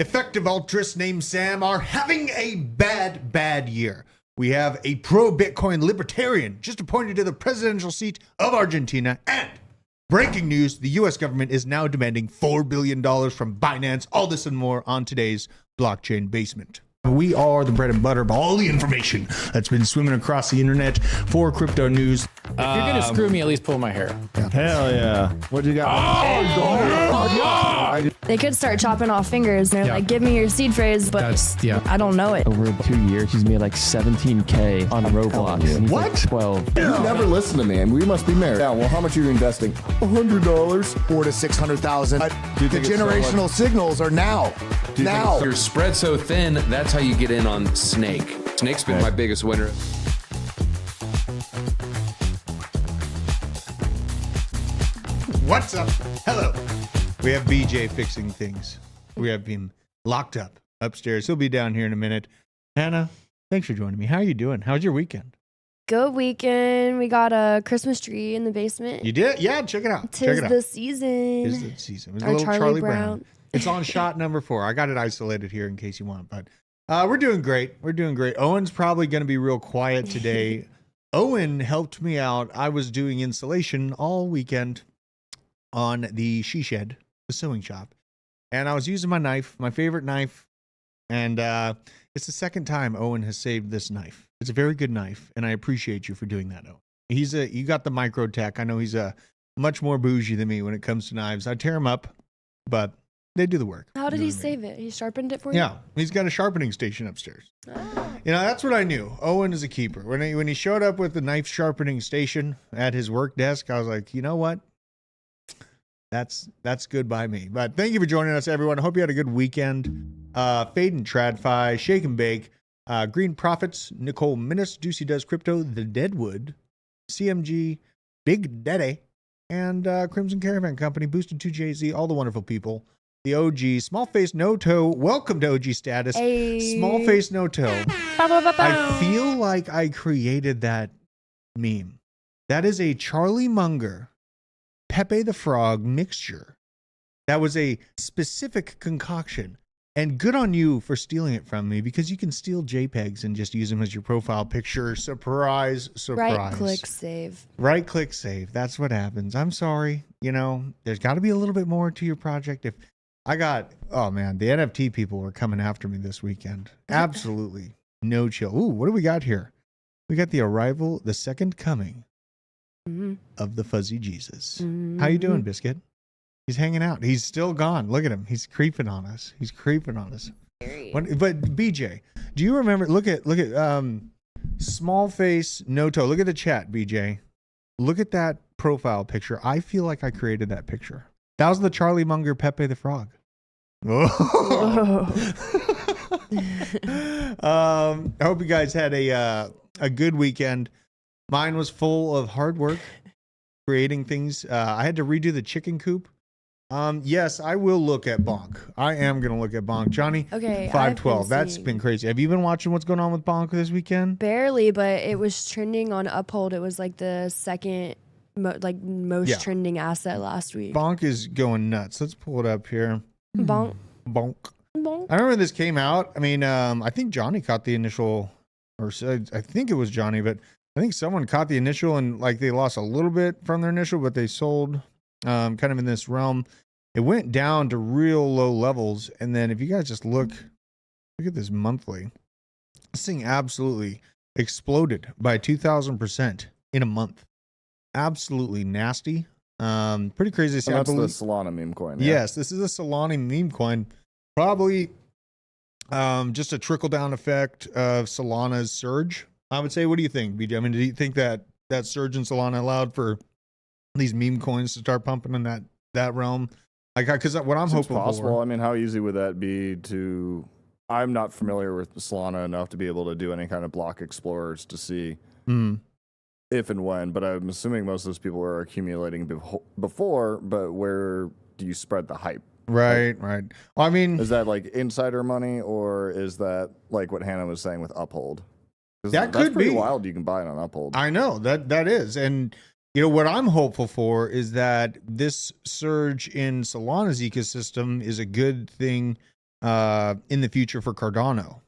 effective altruists named Sam are having a bad year. We have a pro Bitcoin Libertarian just appointed to the presidential seat of Argentina, and breaking news, the US government is now demanding $4 billion from Binance. All this and more on today's Blockchain Basement. We are the bread and butter of all the information that's been swimming across the internet for crypto news. If you're gonna screw me, at least pull my hair. Hell yeah. What do you got? They could start chopping off fingers. They're like, give me your seed phrase, but I don't know it. Over 2 years, he's made like 17K on Roblox. And he's What? Like 12. You never listen to me, and we must be married. Yeah, well, how much are you investing? $100. $400,000 to $600,000. The generational signals are now. Now. You're spread so thin, that's how you get in on Snake. Snake's been my biggest winner. What's up? Hello. We have BJ fixing things. We have him locked up upstairs. He'll be down here in a minute. Hannah, thanks for joining me. How are you doing? How's your weekend? Good weekend. We got a Christmas tree in the basement. You did? Yeah, check it out. Tis the season. Tis the season. It was a Our little Charlie Brown. It's on shot number 4. I got it isolated here in case you want, but we're doing great. We're doing great. Owen's probably going to be real quiet today. Owen helped me out. I was doing insulation all weekend on the she shed, the sewing shop, and I was using my knife, my favorite knife, and it's the second time Owen has saved this knife. It's a very good knife, and I appreciate you for doing that, Owen. You got the micro tech. I know he's much more bougie than me when it comes to knives. I tear them up, but they do the work. How did he save it? He sharpened it for you? Yeah, he's got a sharpening station upstairs. You know, that's what I knew. Owen is a keeper. When he showed up with the knife sharpening station at his work desk, I was like, you know what? That's good by me. But thank you for joining us, everyone. I hope you had a good weekend. Fade and TradFi, Shake and Bake, Green Profits, Nicole Minnis, Ducey Does Crypto, The Deadwood, CMG, Big Daddy, and Crimson Caravan Company, Boosted 2JZ, all the wonderful people. The OG, Small Face No Toe. Welcome to OG status. Hey. Small Face No Toe. I feel like I created that meme. That is a Charlie Munger, Pepe the Frog mixture. That was a specific concoction. And good on you for stealing it from me, because you can steal JPEGs and just use them as your profile picture. Surprise, surprise. Right-click save. Right-click save. That's what happens. I'm sorry. You know, there's got to be a little bit more to your project. Oh man, the NFT people were coming after me this weekend. Absolutely no chill. Ooh, what do we got here? We got the arrival, the second coming of the Fuzzy Jesus. How you doing, Biscuit? He's hanging out. He's still gone. Look at him. He's creeping on us. But BJ, do you remember? Look at Small Face No Toe. Look at the chat, BJ. Look at that profile picture. I feel like I created that picture. That was the Charlie Munger Pepe the Frog. I hope you guys had a good weekend. Mine was full of hard work, creating things. I had to redo the chicken coop. Yes, I will look at Bonk. I am going to look at Bonk. Johnny, okay, 512. That's been crazy. Have you been watching what's going on with Bonk this weekend? Barely, but it was trending on Uphold. It was like the second most trending asset last week. Bonk is going nuts. Let's pull it up here. Bonk. I remember this came out. I mean, I think Johnny caught the initial, or I think it was Johnny, but I think someone caught the initial and like they lost a little bit from their initial, but they sold kind of in this realm. It went down to real low levels. And then if you guys just look at this monthly, this thing absolutely exploded by 2,000% in a month. Absolutely nasty. Pretty crazy. So that's the Solana meme coin. Yeah. Yes, this is a Solana meme coin. Probably just a trickle down effect of Solana's surge, I would say. What do you think, BJ? I mean, do you think that surge in Solana allowed for these meme coins to start pumping in that realm? Like, because what I'm hoping possible. for. I mean, how easy would that be to? I'm not familiar with Solana enough to be able to do any kind of block explorers to see if and when. But I'm assuming most of those people are accumulating before. But where do you spread the hype? Right. Well, I mean, is that like insider money, or is that like what Hannah was saying with Uphold? That that's could pretty be wild. You can buy it on Uphold. I know that is, and you know what I'm hopeful for is that this surge in Solana's ecosystem is a good thing in the future for Cardano.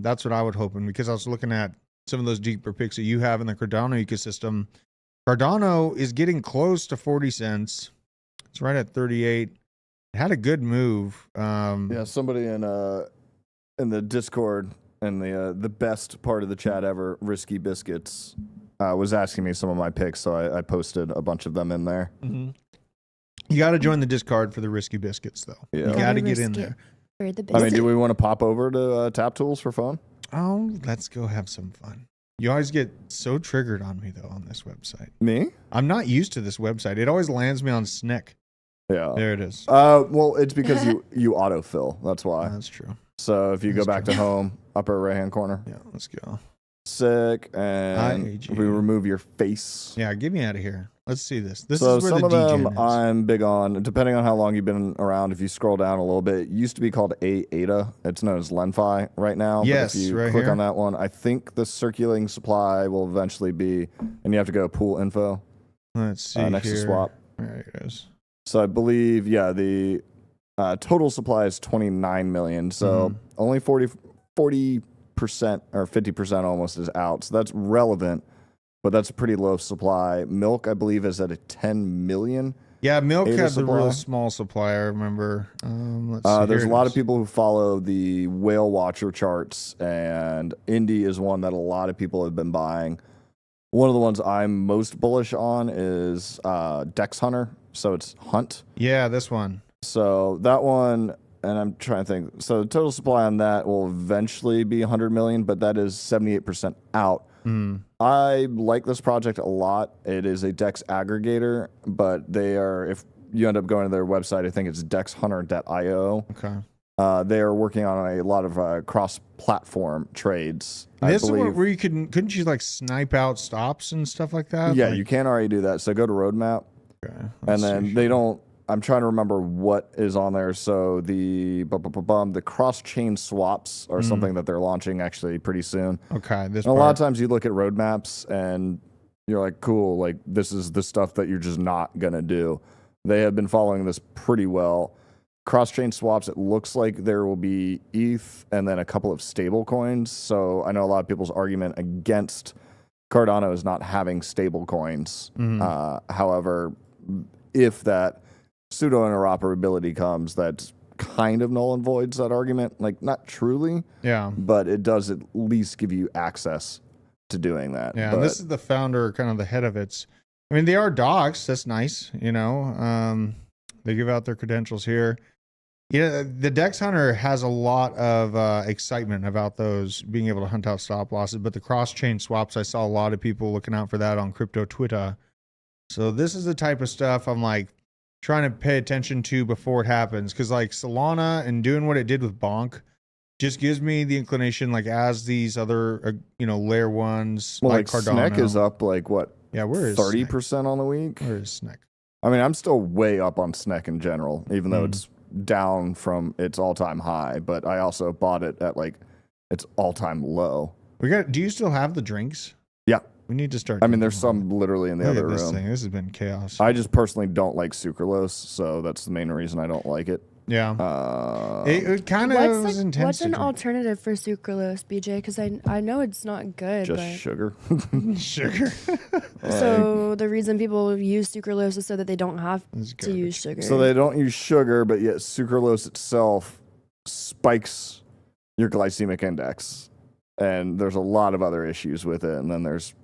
That's what I would hope, because I was looking at some of those deeper picks that you have in the Cardano ecosystem. Cardano is getting close to 40 cents. It's right at 38. It had a good move. Yeah, somebody in the Discord and the best part of the chat ever, Risky Biscuits, was asking me some of my picks, so I posted a bunch of them in there. Mm-hmm. You got to join the Discord for the Risky Biscuits, though. Yeah. You got to get in there. I mean, do we want to pop over to Tap Tools for fun? Oh, let's go have some fun. You always get so triggered on me, though, on this website. Me? I'm not used to this website. It always lands me on SNCC. Yeah. There it is. Well, it's because you autofill. That's why. That's true. So if you go back to home, upper right-hand corner. Yeah, let's go. Sick. And we remove your face. Yeah, get me out of here. Let's see this. This so is where some the of them degen is. I'm big on, depending on how long you've been around. If you scroll down a little bit, it used to be called ADA. It's known as Lenfi right now. Yes, but if you right click here. on that one, I think the circulating supply will eventually be, and you have to go pool info. Let's see next here. to swap. There it is. So I believe, yeah, the total supply is 29 million. So only 40% or 50% almost is out. So that's relevant, but that's a pretty low supply. Milk, I believe, is at a 10 million. Yeah, milk ADA had the real supply. small supply, I remember. Let's see. There's Here a lot it of is. people who follow the whale watcher charts, and Indy is one that a lot of people have been buying. One of the ones I'm most bullish on is Dex Hunter. So it's Hunt. Yeah, this one. So that one, and I'm trying to think. So the total supply on that will eventually be 100 million, but that is 78% out. I like this project a lot. It is a DEX aggregator, but they are, if you end up going to their website, I think it's dexhunter.io. Okay. They are working on a lot of cross-platform trades. This is I believe. where you couldn't you like snipe out stops and stuff like that? Yeah, Like- you can already do that. So go to Roadmap. Okay, And let's then see. they don't. I'm trying to remember what is on there. So the cross-chain swaps are something that they're launching actually pretty soon. Okay, this And a lot of part. times you look at roadmaps and you're like, cool, like this is the stuff that you're just not gonna do. They have been following this pretty well. Cross-chain swaps, it looks like there will be ETH and then a couple of stable coins. So I know a lot of people's argument against Cardano is not having stable coins. However, if that pseudo interoperability comes, that kind of null and voids that argument. Like, not truly, Yeah. but it does at least give you access to doing that. Yeah, But and this is the founder, kind of the head of it. I mean, they are docs. That's nice. You know, they give out their credentials here. Yeah, the Dex Hunter has a lot of excitement about those being able to hunt out stop losses, but the cross-chain swaps, I saw a lot of people looking out for that on crypto Twitter. So this is the type of stuff I'm like trying to pay attention to before it happens, because like Solana and doing what it did with Bonk just gives me the inclination, like as these other layer ones well, like like Cardano. SNCC is up like what? Yeah, where is 30% on the week. Where is SNCC? I mean, I'm still way up on SNCC in general, even though it's down from its all-time high. But I also bought it at like its all-time low. Do you still have the drinks? Yeah. We need to start. I mean, there's drinking some literally in the more. Look other at this room. thing. This has been chaos. I just personally don't like sucralose, so that's the main reason I don't like it. Yeah. It kind of was What's intense. to an drink. alternative for sucralose, BJ? Because I know it's not good. Just but sugar. Sugar. so the reason people use sucralose is so that they don't have It's to use sugar. So they don't use sugar, but yet sucralose itself spikes your glycemic index. And there's a lot of other issues with it. And then there's,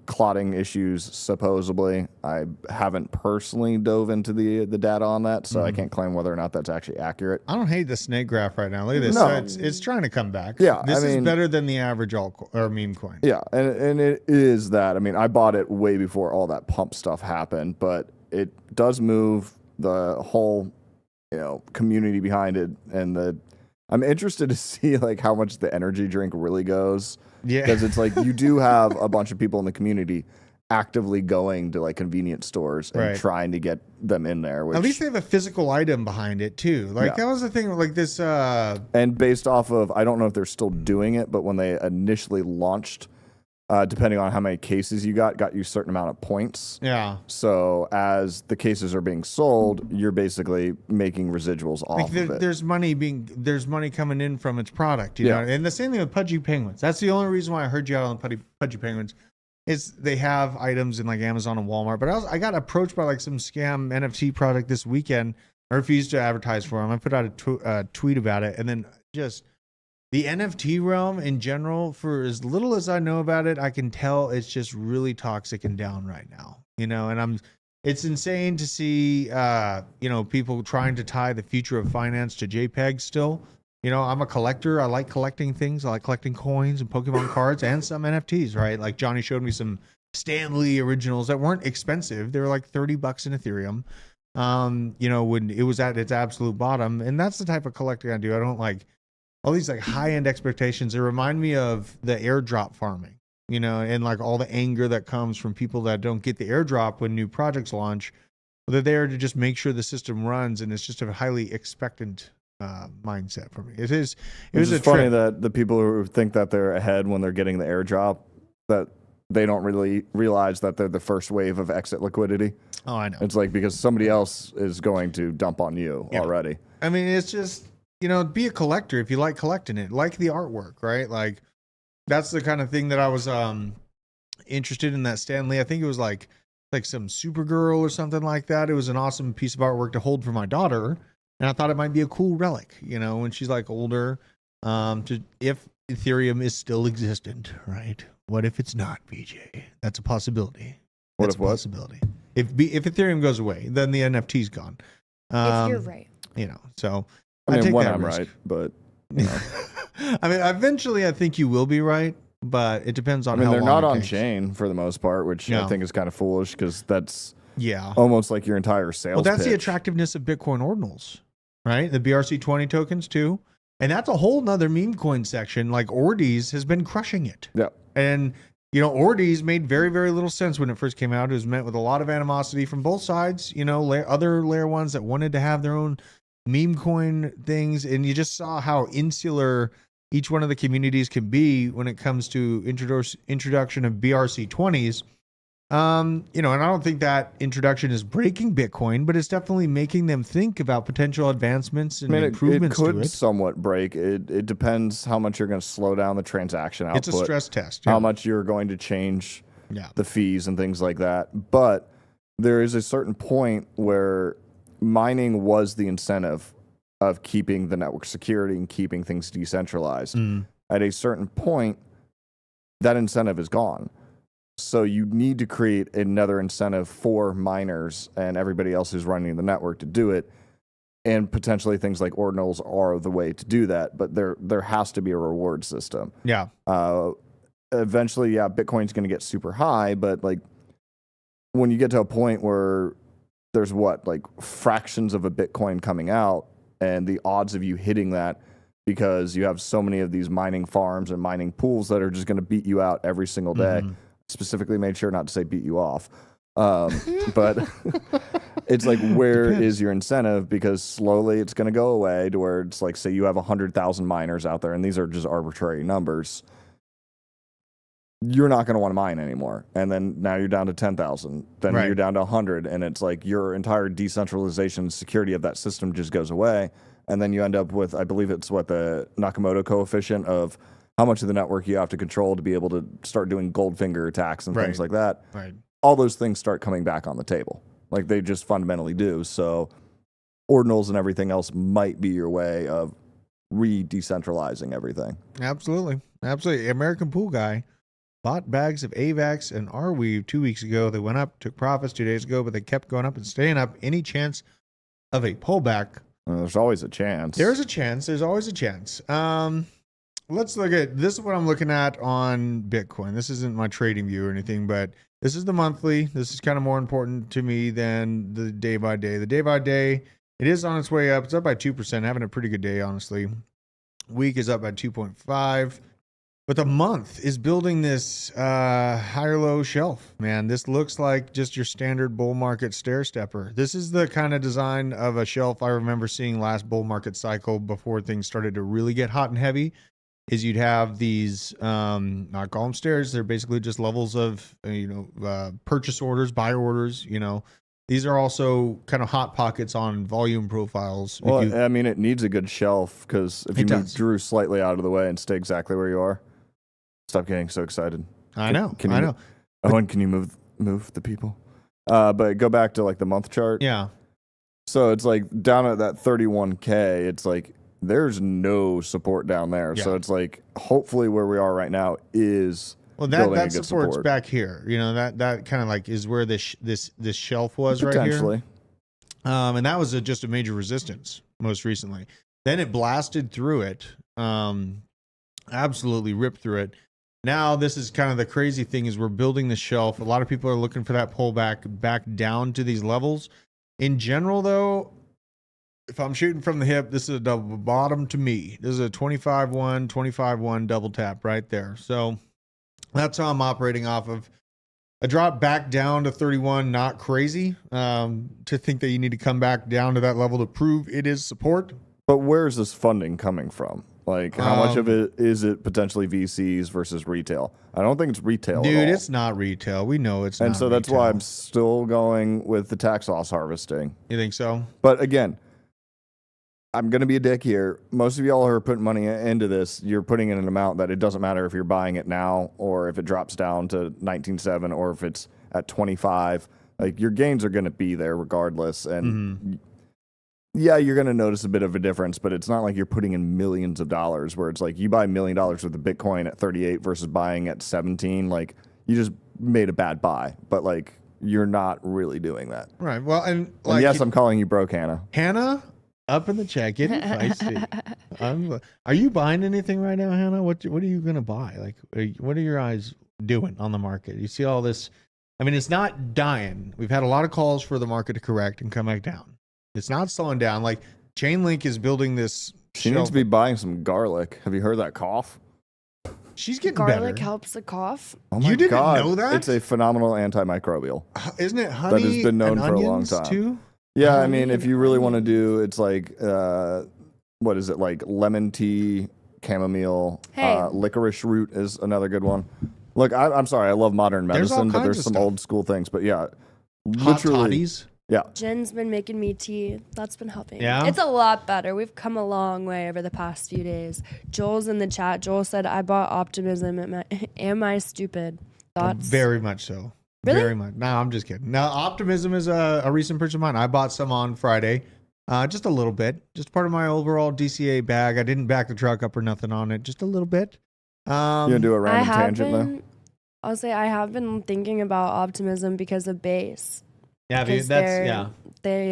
clotting issues, supposedly. I haven't personally dove into the data on that, so I can't claim whether or not that's actually accurate. I don't hate the snake graph right now. Look at this. No. It's trying to come back. Yeah, This I is mean- better than the average meme coin. Yeah, and it is that. I mean, I bought it way before all that pump stuff happened, but it does move the whole, community behind it, and I'm interested to see like how much the energy drink really goes. Yeah. Because it's like you do have a bunch of people in the community actively going to like convenience stores and Right. trying to get them in there. Which, At least they have a physical item behind it too. Like Yeah. that was the thing. Like this. and based off of, I don't know if they're still doing it, but when they initially launched depending on how many cases you got you a certain amount of points. Yeah. So as the cases are being sold, you're basically making residuals off of it. There's money coming in from its product, you know. And the same thing with Pudgy Penguins. That's the only reason why I heard you out on Pudgy Penguins. Is they have items in like Amazon and Walmart, but I got approached by like some scam NFT product this weekend. I refused to advertise for them. I put out a tweet about it, and then just the NFT realm in general, for as little as I know about it, I can tell it's just really toxic and down right now, you know. And it's insane to see, you know, people trying to tie the future of finance to JPEG still. You know, I'm a collector. I like collecting things. I like collecting coins and Pokemon cards and some NFTs, right? Like Johnny showed me some Stan Lee originals that weren't expensive. They were like $30 in Ethereum, you know, when it was at its absolute bottom. And that's the type of collecting I do. I don't like all these like high-end expectations. They remind me of the airdrop farming, you know, and like all the anger that comes from people that don't get the airdrop when new projects launch. They're there to just make sure the system runs, and it's just a highly expectant mindset for me. It was funny that the people who think that they're ahead when they're getting the airdrop, that they don't really realize that they're the first wave of exit liquidity. Oh, I know. It's like because somebody else is going to dump on you already. I mean, it's just, you know, be a collector if you like collecting it, like the artwork, right? Like that's the kind of thing that I was interested in. That Stan Lee, I think it was like some Supergirl or something like that. It was an awesome piece of artwork to hold for my daughter. And I thought it might be a cool relic, you know, when she's like older, if Ethereum is still existent, right? What if it's not, BJ? That's a possibility. That's a possibility. If Ethereum goes away, then the NFT's gone. If you're right. You know, so I mean, take when that I'm risk. right, but you know. I mean, eventually I think you will be right, but it depends on how long they're not on takes. chain for the most part, which I think is kind of foolish because that's almost like your entire sales Well, that's pitch. the attractiveness of Bitcoin ordinals, right? The BRC20 tokens too. And that's a whole nother meme coin section. Like Ordies has been crushing it. Yeah. And, you know, Ordies made very, very little sense when it first came out. It was met with a lot of animosity from both sides, you know, other layer ones that wanted to have their own meme coin things. And you just saw how insular each one of the communities can be when it comes to introduction of BRC20s. You know, and I don't think that introduction is breaking Bitcoin, but it's definitely making them think about potential advancements and improvements it could to it. somewhat break. It depends how much you're going to slow down the transaction output. It's a stress test. How much you're going to change the fees and things like that. But there is a certain point where mining was the incentive of keeping the network security and keeping things decentralized. At a certain point, that incentive is gone. So you need to create another incentive for miners and everybody else who's running the network to do it. And potentially things like ordinals are the way to do that. But there has to be a reward system. Yeah. Eventually, Bitcoin's going to get super high. But like when you get to a point where there's like fractions of a Bitcoin coming out and the odds of you hitting that because you have so many of these mining farms and mining pools that are just going to beat you out every single day. Specifically made sure not to say beat you off. But it's like, where is your incentive? Because slowly it's going to go away to where it's like, say you have 100,000 miners out there and these are just arbitrary numbers. You're not going to want to mine anymore. And then now you're down to 10,000. Then you're down to 100. And it's like your entire decentralization security of that system just goes away. And then you end up with, I believe it's the Nakamoto coefficient of how much of the network you have to control to be able to start doing Goldfinger attacks and things like that. Right. All those things start coming back on the table. Like they just fundamentally do. So ordinals and everything else might be your way of re-decentralizing everything. Absolutely. Absolutely. American Pool Guy bought bags of AVAX and Arweave 2 weeks ago. They went up, took profits 2 days ago, but they kept going up and staying up. Any chance of a pullback? There's always a chance. There's a chance. There's always a chance. Let's look at this. Is what I'm looking at on Bitcoin. This isn't my trading view or anything, but this is the monthly. This is kind of more important to me than the day by day. The day by day, it is on its way up. It's up by 2%, having a pretty good day, honestly. Week is up by 2.5. But the month is building this higher low shelf, man. This looks like just your standard bull market stair stepper. This is the kind of design of a shelf I remember seeing last bull market cycle before things started to really get hot and heavy. is you'd have these, not call them stairs. They're basically just levels of, purchase orders, buy orders, These are also kind of hot pockets on volume profiles. Well, I mean, it needs a good shelf because if you move Drew slightly out of the way and stay exactly where you are, stop getting so excited. I know. Owen, can you move the people? But go back to like the month chart. Yeah. So it's like down at that 31K, it's like there's no support down there. Yeah. So it's like hopefully where we are right now is that support's back here. That kind of like is where this shelf was right here. Potentially. And that was just a major resistance most recently. Then it blasted through it. Absolutely ripped through it. Now this is kind of the crazy thing is we're building the shelf. A lot of people are looking for that pullback back down to these levels. In general, though, if I'm shooting from the hip, this is a double bottom to me. This is a 25-1, 25-1 double tap right there. So that's how I'm operating off of. A drop back down to 31, not crazy. To think that you need to come back down to that level to prove it is support. But where is this funding coming from? Like, how much of it is it potentially VCs versus retail? I don't think it's retail Dude, at all. It's not retail. We know it's not And so that's why I'm still going with the tax loss harvesting. You think so? But again, I'm going to be a dick here. Most of y'all who are putting money into this, you're putting in an amount that it doesn't matter if you're buying it now or if it drops down to 19.7 or if it's at 25. Like, your gains are going to be there regardless. And yeah, you're going to notice a bit of a difference, but it's not like you're putting in millions of dollars where it's like you buy $1 million worth of Bitcoin at 38 versus buying at 17. Like, you just made a bad buy, but like, you're not really doing that. Right. Well, and yes, I'm calling you broke, Hannah. Hannah, up in the chat, getting feisty. Are you buying anything right now, Hannah? What are you going to buy? Like, what are your eyes doing on the market? You see all this. I mean, it's not dying. We've had a lot of calls for the market to correct and come back down. It's not slowing down. Like, Chainlink is building this. She needs to be buying some garlic. Have you heard that cough? She's getting garlic better. helps the cough. Oh my You didn't God. know that? It's a phenomenal antimicrobial. Isn't it honey? That has been known and for a long onions time. Too? Yeah, I mean, if you really want to do, it's like, what is it, like lemon tea, chamomile, licorice root is another good one. Look, I'm sorry, I love modern medicine, but there's some old school things. But yeah, hot toddies. Yeah. Jen's been making me tea. That's been helping. Yeah? It's a lot better. We've come a long way over the past few days. Joel's in the chat. Joel said, I bought Optimism. Am I stupid? Thoughts? Very much so. Really? Very much. No, I'm just kidding. Now, Optimism is a recent purchase of mine. I bought some on Friday. Just a little bit. Just part of my overall DCA bag. I didn't back the truck up or nothing on it. Just a little bit. You gonna do a random tangent though? I'll say I have been thinking about Optimism because of Base. Yeah, because they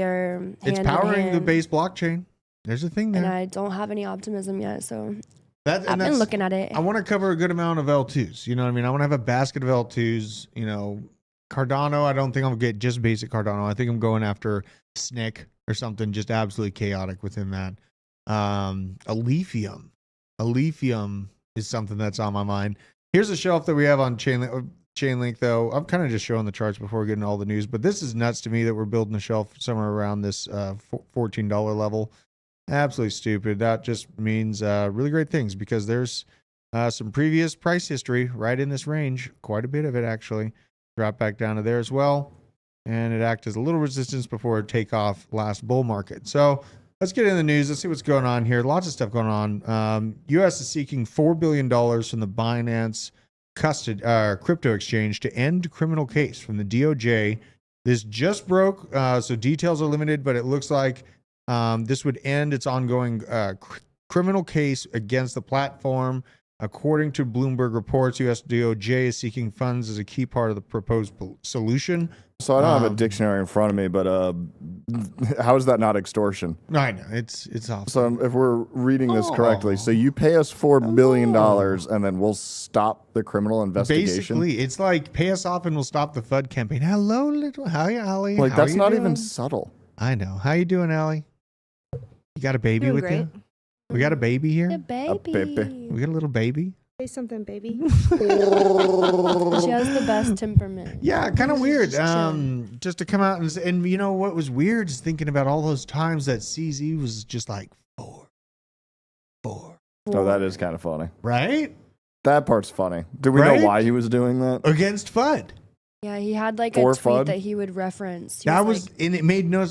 are it's powering the Base blockchain. There's a thing there. And I don't have any Optimism yet, so I've been looking at it. I want to cover a good amount of L2s. You know what I mean? I want to have a basket of L2s. You know, Cardano, I don't think I'm going to get just basic Cardano. I think I'm going after SNCC or something just absolutely chaotic within that. Ethereum is something that's on my mind. Here's a shelf that we have on Chainlink, though. I'm kind of just showing the charts before getting all the news, but this is nuts to me that we're building a shelf somewhere around this $14 level. Absolutely stupid. That just means really great things because there's some previous price history right in this range. Quite a bit of it, actually. Drop back down to there as well. And it acted as a little resistance before it take off last bull market. So let's get into the news. Let's see what's going on here. Lots of stuff going on. U.S. is seeking $4 billion from the Binance crypto exchange to end criminal case from the DOJ. This just broke, so details are limited, but it looks like this would end its ongoing criminal case against the platform. According to Bloomberg reports, U.S. DOJ is seeking funds as a key part of the proposed solution. So I don't have a dictionary in front of me, but how is that not extortion? I know, it's awful. So if we're reading this correctly, so you pay us $4 billion and then we'll stop the criminal investigation? Basically, it's like pay us off and we'll stop the FUD campaign. Hello, little, how are you, Allie? Like, how that's not doing? Even subtle. I know. How you doing, Allie? You got a baby Doing with great. you? We got a baby here? A baby. baby. We got a little baby? Say something, baby. She has the best temperament. Yeah, kind of weird. Just Just to come out and you know what was weird is thinking about all those times that CZ was just like 4, Oh, that is kind of funny. right? That part's funny. Do we Right? know why he was doing that? Against FUD. Yeah, he had like For a tweet FUD? that he would reference. He That was was, and it made no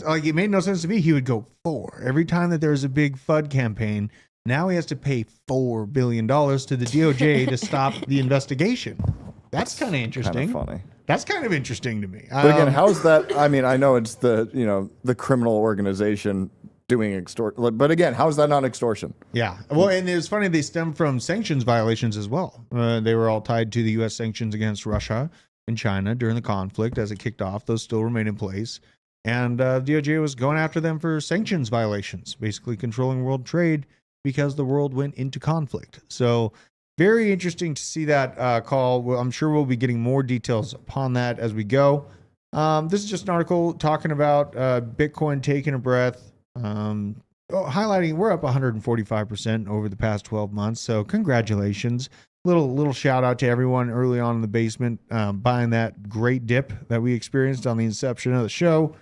sense to me. He would go 4 every time that there was a big FUD campaign. Now he has to pay $4 billion to the DOJ to stop the investigation. That's kind of interesting. Kind of funny. That's kind of interesting to me. But again, how's that? I mean, I know it's the criminal organization doing extortion, but again, how is that not extortion? Yeah. Well, and it's funny, they stem from sanctions violations as well. They were all tied to the U.S. sanctions against Russia and China during the conflict as it kicked off. Those still remain in place. And DOJ was going after them for sanctions violations, basically controlling world trade because the world went into conflict. So very interesting to see that call. Well, I'm sure we'll be getting more details upon that as we go. This is just an article talking about Bitcoin taking a breath. Highlighting we're up 145% over the past 12 months. So congratulations. Little shout out to everyone early on in the basement buying that great dip that we experienced on the inception of the show.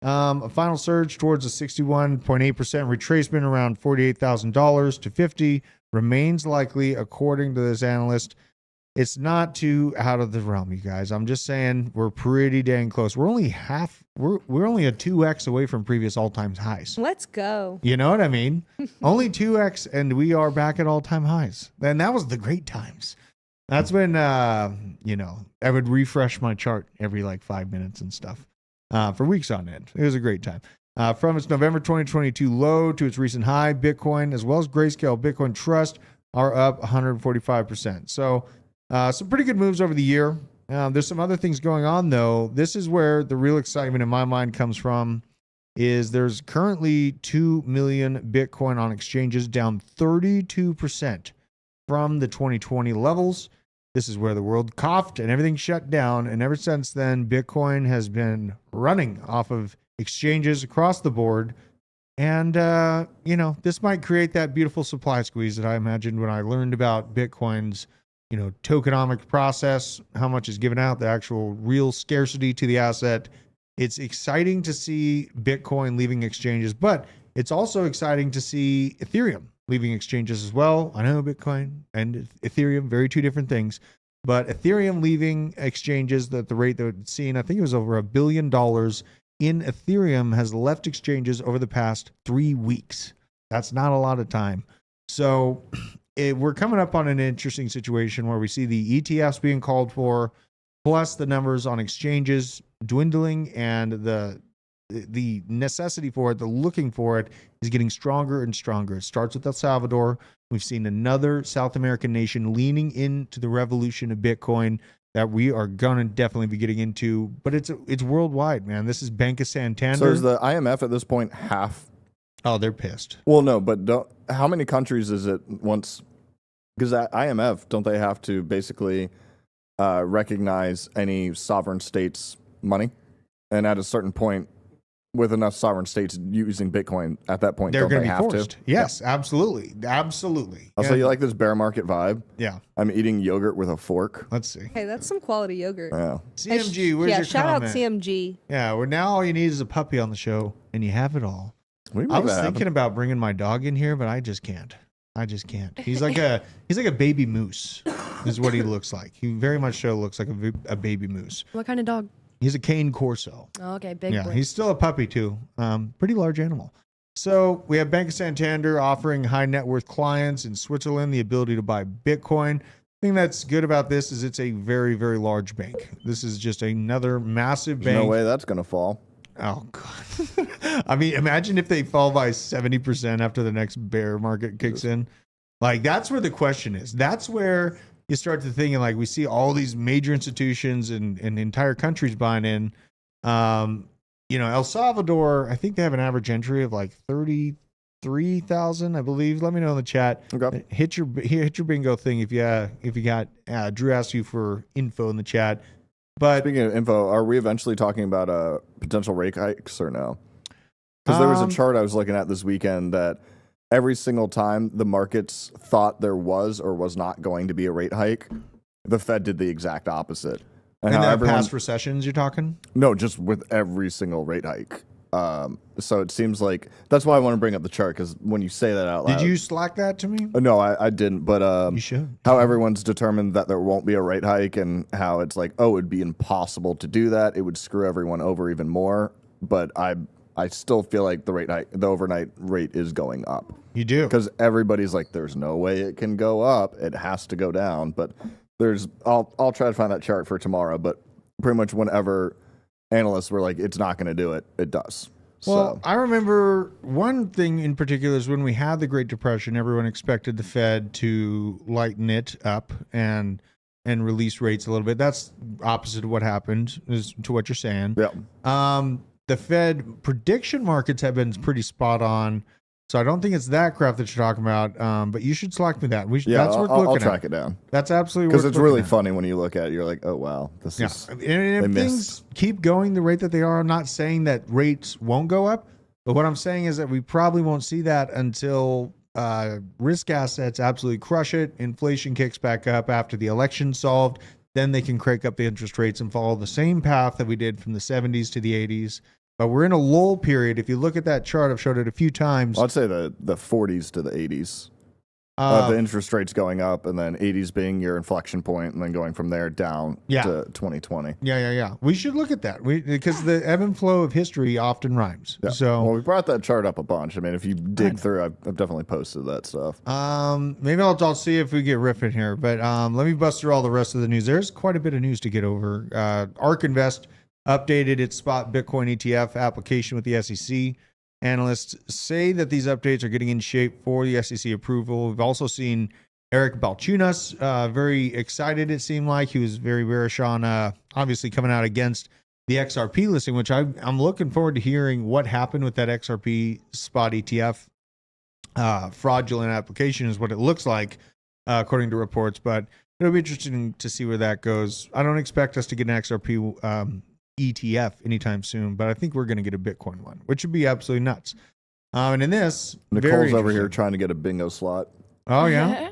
A final surge towards a 61.8% retracement around $48,000 to 50 remains likely, according to this analyst. It's not too out of the realm, you guys. I'm just saying we're pretty dang close. We're only we're only a 2x away from previous all-time highs. Let's go. You know what I mean? Only 2x, and we are back at all-time highs. And that was the great times. That's when I would refresh my chart every like 5 minutes and stuff for weeks on end. It was a great time. From its November 2022 low to its recent high, Bitcoin as well as Grayscale Bitcoin Trust are up 145%. So some pretty good moves over the year. There's some other things going on, though. This is where the real excitement in my mind comes from. Is there's currently 2 million Bitcoin on exchanges, down 32% from the 2020 levels. This is where the world coughed and everything shut down. And ever since then, Bitcoin has been running off of exchanges across the board. And, this might create that beautiful supply squeeze that I imagined when I learned about Bitcoin's tokenomic process, how much is given out, the actual real scarcity to the asset. It's exciting to see Bitcoin leaving exchanges, but it's also exciting to see Ethereum leaving exchanges as well. I know Bitcoin and Ethereum, very two different things, but Ethereum leaving exchanges at the rate that it's seen, I think it was over $1 billion in Ethereum has left exchanges over the past 3 weeks. That's not a lot of time. So we're coming up on an interesting situation where we see the ETFs being called for, plus the numbers on exchanges dwindling, and the necessity for it, the looking for it, is getting stronger and stronger. It starts with El Salvador. We've seen another South American nation leaning into the revolution of Bitcoin that we are gonna definitely be getting into, but it's worldwide, man. This is Bank of Santander. So is the IMF at this point half? Oh, they're pissed. Well, no, but how many countries is it once? Because at IMF, don't they have to basically recognize any sovereign state's money? And at a certain point, with enough sovereign states using Bitcoin, at that point, They're don't going they to be have forced. to? Yes, absolutely. Absolutely. Also, you like this bear market vibe? Yeah. I'm eating yogurt with a fork. Let's see. Hey, that's some quality yogurt. Yeah. CMG, where's your shout comment? out CMG. Yeah, well, now all you need is a puppy on the show, and you have it all. What do you I make was that thinking happen? about bringing my dog in here, but I just can't. He's like a baby moose, is what he looks like. He very much so looks like a baby moose. What kind of dog? He's a cane corso. Oh, okay, big Yeah, boy. he's still a puppy too. Pretty large animal. So we have Bank of Santander offering high net worth clients in Switzerland the ability to buy Bitcoin. The thing that's good about this is it's a very, very large bank. This is just another massive bank. No way that's going to fall. Oh, God. I mean, imagine if they fall by 70% after the next bear market kicks in. Like, that's where the question is. That's where you start to think, and like, we see all these major institutions and entire countries buying in. El Salvador, I think they have an average entry of like 33,000, I believe. Let me know in the chat. Okay. Hit your bingo thing if you got Drew asked you for info in the chat. But Speaking of info, are we eventually talking about potential rate hikes or no? Because there was a chart I was looking at this weekend that every single time the markets thought there was or was not going to be a rate hike, the Fed did the exact opposite. in the past recessions, you're talking? No, just with every single rate hike. So it seems like that's why I want to bring up the chart, because when you say that out loud, Did you Slack that to me? No, I didn't. But You should. how everyone's determined that there won't be a rate hike, and how it's like, oh, it'd be impossible to do that. It would screw everyone over even more. But I still feel like the overnight rate is going up. You do. Because everybody's like, there's no way it can go up. It has to go down. But I'll try to find that chart for tomorrow. But pretty much whenever analysts were like, it's not going to do it, it does. Well, So I remember one thing in particular is when we had the Great Depression, everyone expected the Fed to lighten it up and release rates a little bit. That's opposite of what happened, is to what you're saying. yeah. The Fed prediction markets have been pretty spot on. So I don't think it's that crap that you're talking about. But you should Slack me that. Yeah, that's worth I'll looking track at. it down. That's absolutely Because worth it's looking really at. funny when you look at it. You're like, oh, wow. This Yeah. is... And they if missed. things keep going the rate that they are, I'm not saying that rates won't go up. But what I'm saying is that we probably won't see that until risk assets absolutely crush it. Inflation kicks back up after the election's solved. Then they can crank up the interest rates and follow the same path that we did from the 70s to the 80s. But we're in a lull period. If you look at that chart, I've showed it a few times. I'd say the 40s to the 80s. The interest rates going up, and then 80s being your inflection point, and then going from there down to 2020. Yeah. We should look at that because the ebb and flow of history often rhymes. Yeah. So well, we brought that chart up a bunch. I mean, if you dig through, I've definitely posted that stuff. maybe I'll see if we get riff in here. But let me bust through all the rest of the news. There's quite a bit of news to get over. ARK Invest updated its spot Bitcoin ETF application with the SEC. Analysts say that these updates are getting in shape for the SEC approval. We've also seen Eric Balchunas very excited, it seemed like. He was very bearish on obviously coming out against the XRP listing, which I'm looking forward to hearing what happened with that XRP spot ETF. Fraudulent application is what it looks like, according to reports, but it'll be interesting to see where that goes. I don't expect us to get an XRP ETF anytime soon, but I think we're going to get a Bitcoin one, which would be absolutely nuts. And in this, Nicole's over here trying to get a bingo slot. Oh yeah,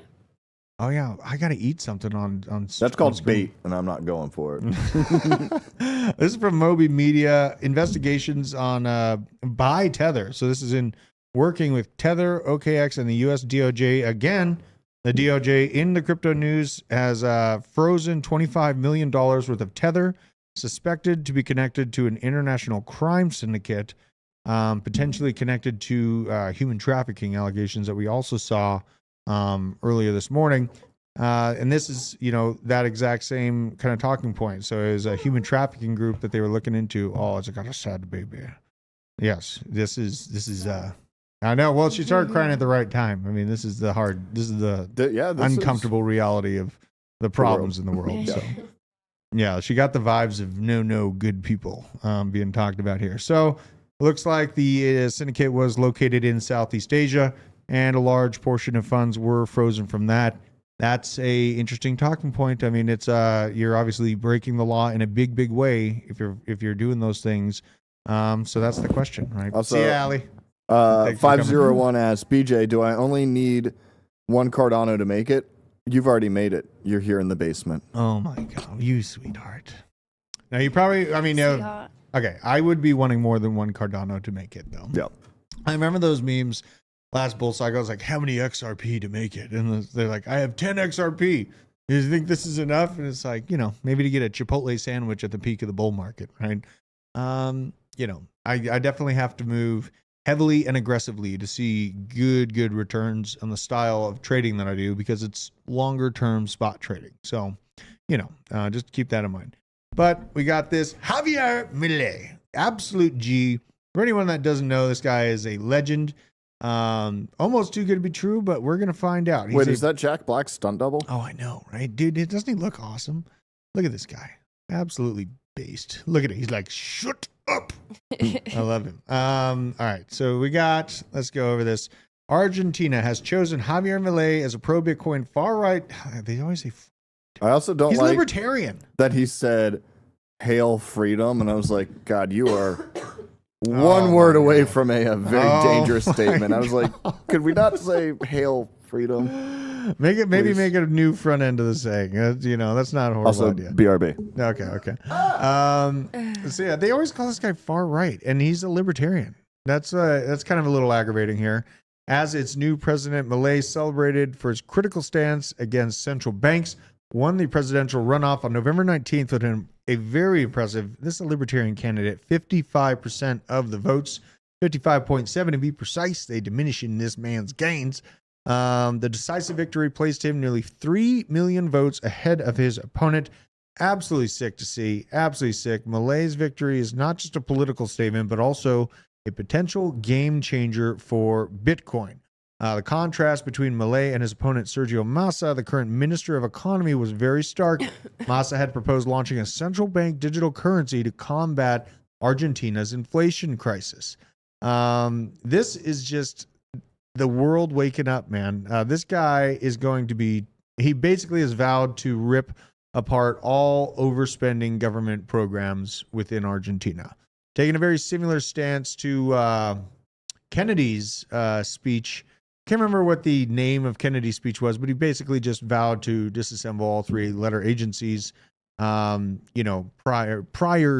I got to eat something on. That's called bait, and I'm not going for it. This is from Moby Media. Investigations on by Tether. So this is in working with Tether, OKX, and the U.S. DOJ. Again, the DOJ in the crypto news has frozen $25 million worth of Tether, suspected to be connected to an international crime syndicate, potentially connected to human trafficking allegations that we also saw earlier this morning. And this is, that exact same kind of talking point. So it was a human trafficking group that they were looking into. Oh, it's got a sad baby. Yes, this is I know. Well, she started crying at the right time. I mean, this is the uncomfortable reality of the problems in the world. So. Yeah, she got the vibes of no good people being talked about here. So it looks like the syndicate was located in Southeast Asia, and a large portion of funds were frozen from that. That's a interesting talking point. I mean, it's you're obviously breaking the law in a big way if you're doing those things. So that's the question, right? Also, see you, Allie. 501 asks, BJ, do I only need one Cardano to make it? You've already made it. You're here in the basement. Oh my God, you sweetheart. Now you probably, okay, I would be wanting more than one Cardano to make it though. Yep. I remember those memes last bull cycle. I was like, how many XRP to make it? And they're like, I have 10 XRP. Do you think this is enough? And it's like, maybe to get a Chipotle sandwich at the peak of the bull market, right? I definitely have to move heavily and aggressively to see good returns on the style of trading that I do, because it's longer term spot trading. So, just keep that in mind. But we got this Javier Milei, absolute G. For anyone that doesn't know, this guy is a legend. Almost too good to be true, but we're gonna find out. Wait, is that Jack Black's stunt double? Oh, I know, right, dude? Doesn't he look awesome? Look at this guy, absolutely based. Look at it. He's like, shut up. I love him. All right, so let's go over this. Argentina has chosen Javier Milei as a pro Bitcoin far right. They always say. I also don't He's like libertarian. that he said "Hail Freedom," and I was like, God, you are one word away from a very dangerous statement. I was like, could we not say "Hail freedom. Maybe Please. make it a new front end of the saying. That's not a horrible Also, idea. BRB. Okay. So yeah, they always call this guy far right, and he's a libertarian. That's kind of a little aggravating here. As its new president, Milei celebrated for his critical stance against central banks, won the presidential runoff on November 19th with a very impressive, this is a libertarian candidate, 55% of the votes, 55.7 to be precise. They diminish in this man's gains. The decisive victory placed him nearly 3 million votes ahead of his opponent. Absolutely sick to see. Absolutely sick. Milei's victory is not just a political statement, but also a potential game changer for Bitcoin. The contrast between Milei and his opponent Sergio Massa, the current Minister of Economy, was very stark. Massa had proposed launching a central bank digital currency to combat Argentina's inflation crisis. This is just the world waking up, man. This guy is going to be, he basically has vowed to rip apart all overspending government programs within Argentina. Taking a very similar stance to Kennedy's speech. Can't remember what the name of Kennedy's speech was, but he basically just vowed to disassemble all three letter agencies, prior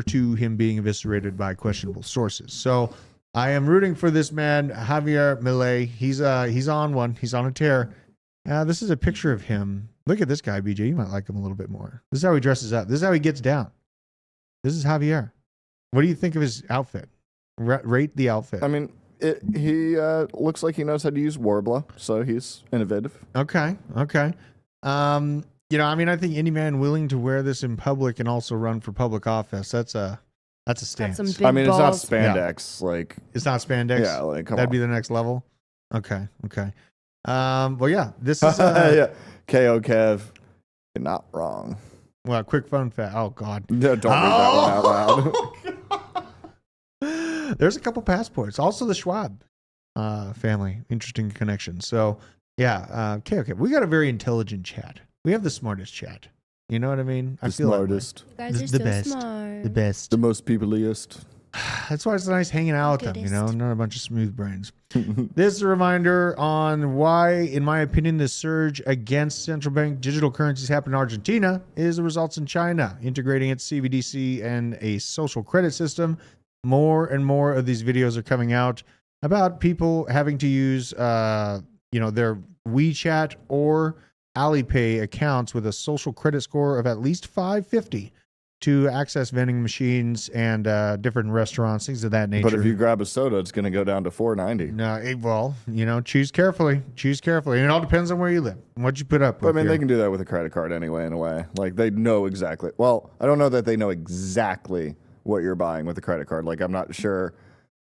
to him being eviscerated by questionable sources. So I am rooting for this man, Javier Milei. He's on one. He's on a tear. This is a picture of him. Look at this guy, BJ. You might like him a little bit more. This is how he dresses up. This is how he gets down. This is Javier. What do you think of his outfit? Rate the outfit. I mean, he looks like he knows how to use Warbler, so he's innovative. Okay. I think any man willing to wear this in public and also run for public office, that's a stance. Some big I mean, balls. it's not spandex. Like, It's not spandex. yeah, like come That'd on. be the next level. Okay. Well, yeah, this is Yeah. KO Kev, you're not wrong. well, quick fun fact. Oh God. No, don't read that one out loud. There's a couple passports. Also the Schwab family. Interesting connection. So yeah, okay. We got a very intelligent chat. We have the smartest chat. You know what I mean? I The feel that way. smartest, You guys are The so best. smart. The best. the most peopleiest. That's why it's nice hanging out with them, Goodest. not a bunch of smooth brains. This is a reminder on why, in my opinion, the surge against central bank digital currencies happened in Argentina is the results in China, integrating its CBDC and a social credit system. More and more of these videos are coming out about people having to use, their WeChat or Alipay accounts with a social credit score of at least 550 to access vending machines and different restaurants, things of that nature. But if you grab a soda, it's going to go down to $4.90. No, choose carefully. And it all depends on where you live and what you put up But I with. mean, here. they can do that with a credit card anyway, in a way. Like, they know exactly. Well, I don't know that they know exactly what you're buying with a credit card. Like, I'm not sure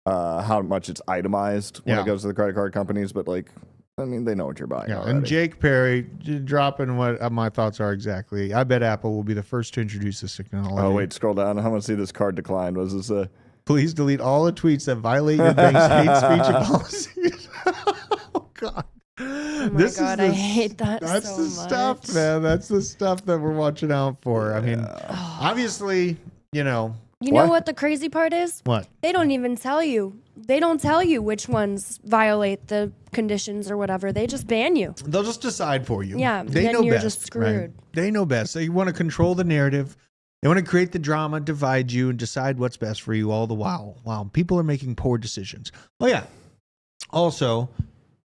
how much it's itemized when it goes to the credit card companies, but like, I mean, they know what you're buying. Yeah, already. and Jake Perry dropping what my thoughts are exactly. I bet Apple will be the first to introduce this technology. Oh, wait, scroll down. I want to see this card decline. Was this Please delete all the tweets that violate your bank's hate speech and policies. Oh, God. Oh my God, I hate that That's so the much. stuff, man. That's the stuff that we're watching out for. I mean, obviously, You know What? what the crazy part is? what? They don't even tell you. They don't tell you which ones violate the conditions or whatever. They just ban you. They'll just decide for you. Yeah, they then know you're best. just right? screwed. They know best. They want to control the narrative. They want to create the drama, divide you, and decide what's best for you all the while. While people are making poor decisions. Oh yeah. Also,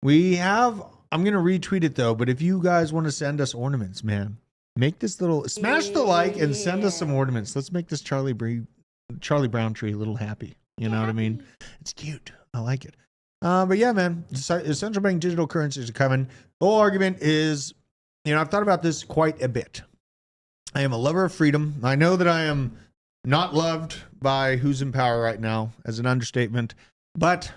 we have. I'm gonna retweet it though. But if you guys want to send us ornaments, man, make this little smash the like and send us some ornaments. Let's make this Charlie Brown tree a little happy. You know what I mean? It's cute. I like it. But yeah, man, central bank digital currencies are coming. The whole argument is, I've thought about this quite a bit. I am a lover of freedom. I know that I am not loved by who's in power right now, as an understatement. But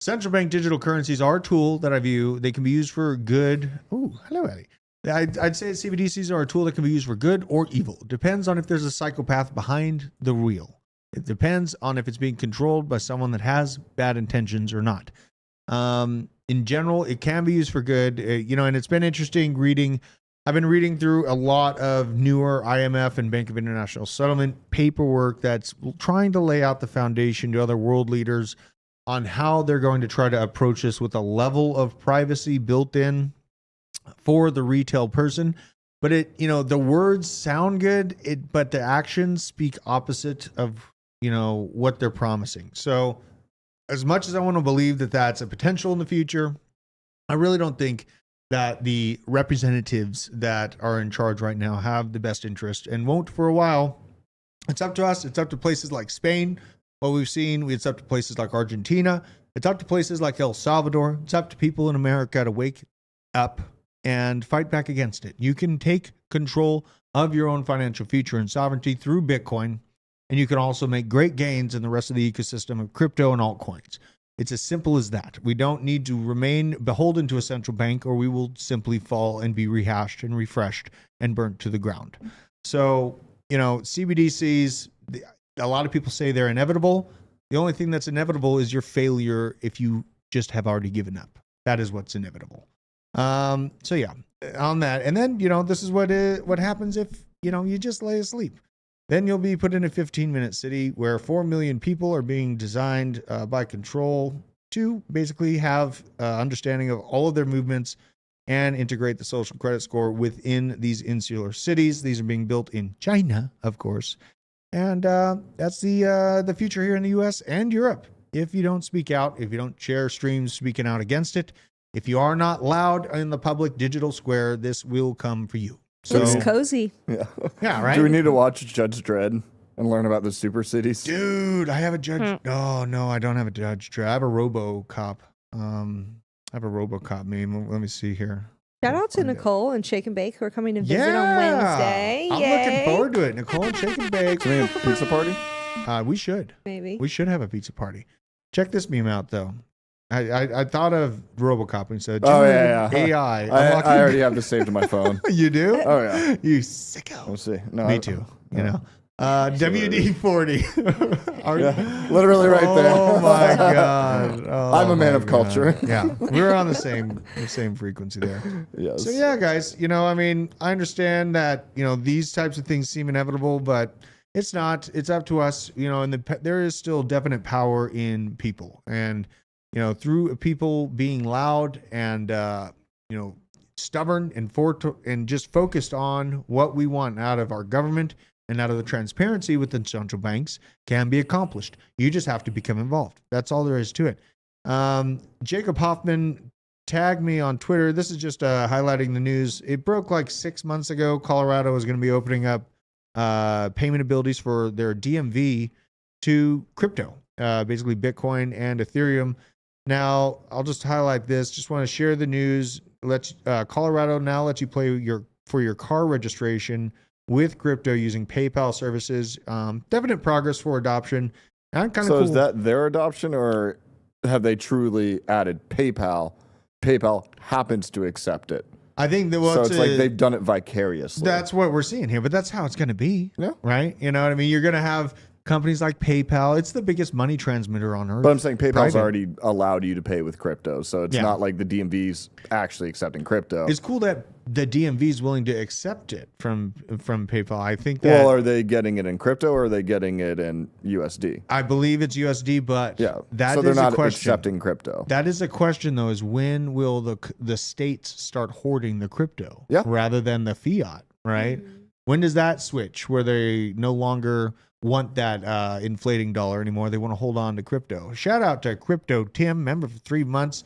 central bank digital currencies are a tool that I view. They can be used for good. Oh, hello, Eddie. I'd say CBDCs are a tool that can be used for good or evil. It depends on if there's a psychopath behind the wheel. It depends on if it's being controlled by someone that has bad intentions or not. In general, it can be used for good, and it's been interesting reading. I've been reading through a lot of newer IMF and Bank of International Settlement paperwork that's trying to lay out the foundation to other world leaders on how they're going to try to approach this with a level of privacy built in for the retail person. But the words sound good, but the actions speak opposite of, what they're promising. So as much as I want to believe that that's a potential in the future, I really don't think that the representatives that are in charge right now have the best interest and won't for a while. It's up to us. It's up to places like Spain. What we've seen, it's up to places like Argentina. It's up to places like El Salvador. It's up to people in America to wake up and fight back against it. You can take control of your own financial future and sovereignty through Bitcoin, and you can also make great gains in the rest of the ecosystem of crypto and altcoins. It's as simple as that. We don't need to remain beholden to a central bank, or we will simply fall and be rehashed and refreshed and burnt to the ground. So, CBDCs, a lot of people say they're inevitable. The only thing that's inevitable is your failure if you just have already given up. That is what's inevitable. So yeah, on that. And then, this is what happens if, you just lay asleep. Then you'll be put in a 15-minute city where 4 million people are being designed by control to basically have understanding of all of their movements and integrate the social credit score within these insular cities. These are being built in China, of course. And that's the future here in the U.S. and Europe. If you don't speak out, if you don't share streams speaking out against it, if you are not loud in the public digital square, this will come for you. So, Looks cozy. Yeah. Yeah, right? Do we need to watch Judge Dredd and learn about the super cities? Dude, I have a Judge. Oh, no, I don't have a Judge Dredd. I have a RoboCop. I have a RoboCop meme. Let me see here. Shout out to Nicole and Shake and Bake who are coming to visit on Wednesday. I'm Yay. looking forward to it. Nicole and Shake and Bake. Can we have a pizza party? We should. Maybe. We should have a pizza party. Check this meme out, though. I thought of RoboCop and said, yeah. AI. I already have this saved to my phone. You do? Oh, yeah. You sicko. We'll see. No, Me too. WD-40. Yeah, literally right there. Oh my God. Oh, I'm a man my of culture. God. Yeah, we're on the same frequency there. Yes. So yeah, guys, I understand that, these types of things seem inevitable, but it's not. It's up to us, and there is still definite power in people. And, through people being loud and, stubborn and just focused on what we want out of our government and out of the transparency with the central banks can be accomplished. You just have to become involved. That's all there is to it. Jacob Hoffman tagged me on Twitter. This is just highlighting the news. It broke like 6 months ago. Colorado is going to be opening up payment abilities for their DMV to crypto, basically Bitcoin and Ethereum. Now, I'll just highlight this. Just want to share the news. Colorado now lets you pay for your car registration with crypto using PayPal services. Definite progress for adoption. And kind of So cool. is that their adoption, or have they truly added PayPal? PayPal happens to accept it. I think that So it's like they've done it vicariously. That's what we're seeing here, but that's how it's going to be. Yeah. Right? You know what I mean? You're going to have companies like PayPal. It's the biggest money transmitter on earth. But I'm saying PayPal's Private. already allowed you to pay with crypto, so it's not like the DMV's actually accepting crypto. It's cool that the DMV is willing to accept it from PayPal. I think that. Well, are they getting it in crypto or are they getting it in USD? I believe it's USD, but Yeah. that so they're is not a question. accepting crypto. That is a question, though, is when will the states start hoarding the crypto rather than the fiat, right? When does that switch where they no longer want that inflating dollar anymore? They want to hold on to crypto. Shout out to Crypto Tim, member for 3 months.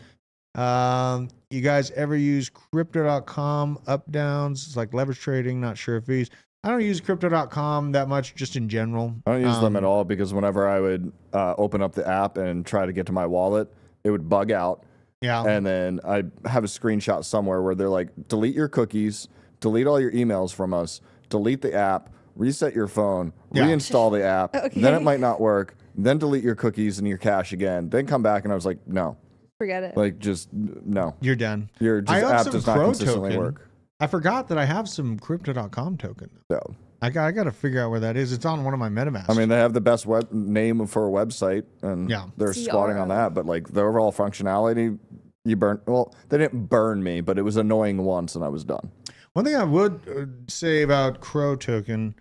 You guys ever use crypto.com up downs? It's like leverage trading, not sure if these. I don't use crypto.com that much just in general. I don't use them at all because whenever I would open up the app and try to get to my wallet, it would bug out. Yeah. And then I have a screenshot somewhere where they're like, delete your cookies, delete all your emails from us, delete the app, reset your phone, reinstall the app, then it might not work, then delete your cookies and your cache again, then come back. And I was like, no. Forget it. Like, just no. You're done. Your I have app some does not Crow consistently token. work. I forgot that I have some crypto.com token. So, I got to figure out where that is. It's on one of my MetaMask. I mean, they have the best name for a website, and they're squatting on that. But like the overall functionality, they didn't burn me, but it was annoying once, and I was done. One thing I would say about Crow token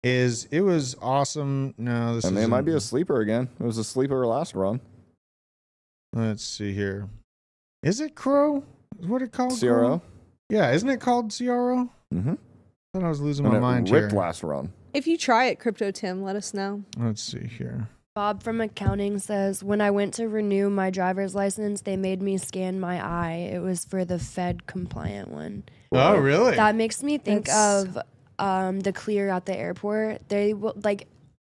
is it was awesome. No, this It might be a sleeper again. It was a sleeper last run. Let's see here. Is it Crow? Is what it called? CRO. Yeah, isn't it called CRO? Mm-hmm. I thought I was losing And my it mind ripped here. last run. If you try it, Crypto Tim, let us know. Let's see here. Bob from accounting says, when I went to renew my driver's license, they made me scan my eye. It was for the Fed compliant one. Oh, really? That makes me think That's- of the clear at the airport. They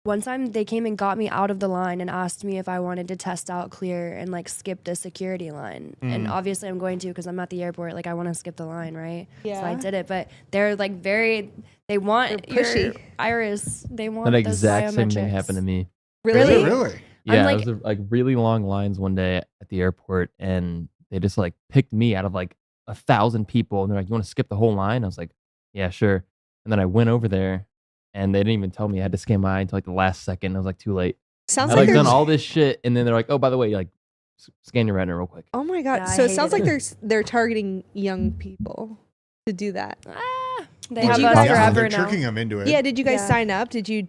one time they came and got me out of the line and asked me if I wanted to test out clear and like skip the security line. And obviously I'm going to because I'm at the airport. Like I want to skip the line, right? Yeah. So I did it, but they're like they want They're pushy. your iris. They want That those exact same thing biometrics. happened to me. Is Really? it really? I'm Yeah, like- it was like really long lines one day at the airport, and they just like picked me out of like 1,000 people, and they're like, "You want to skip the whole line?" I was like, "Yeah, sure." And then I went over there, and they didn't even tell me I had to scan my eye until like the last second. I was like, too late. Sounds I like like done there's. all this shit, and then they're like, "Oh, by the way, like, scan your retina real quick." Oh my god! Yeah, I So it sounds hated like it. they're targeting young people to do that. They Did have you us guys- forever they're now. tricking them into it. Yeah. Did you guys Yeah. sign up? Did you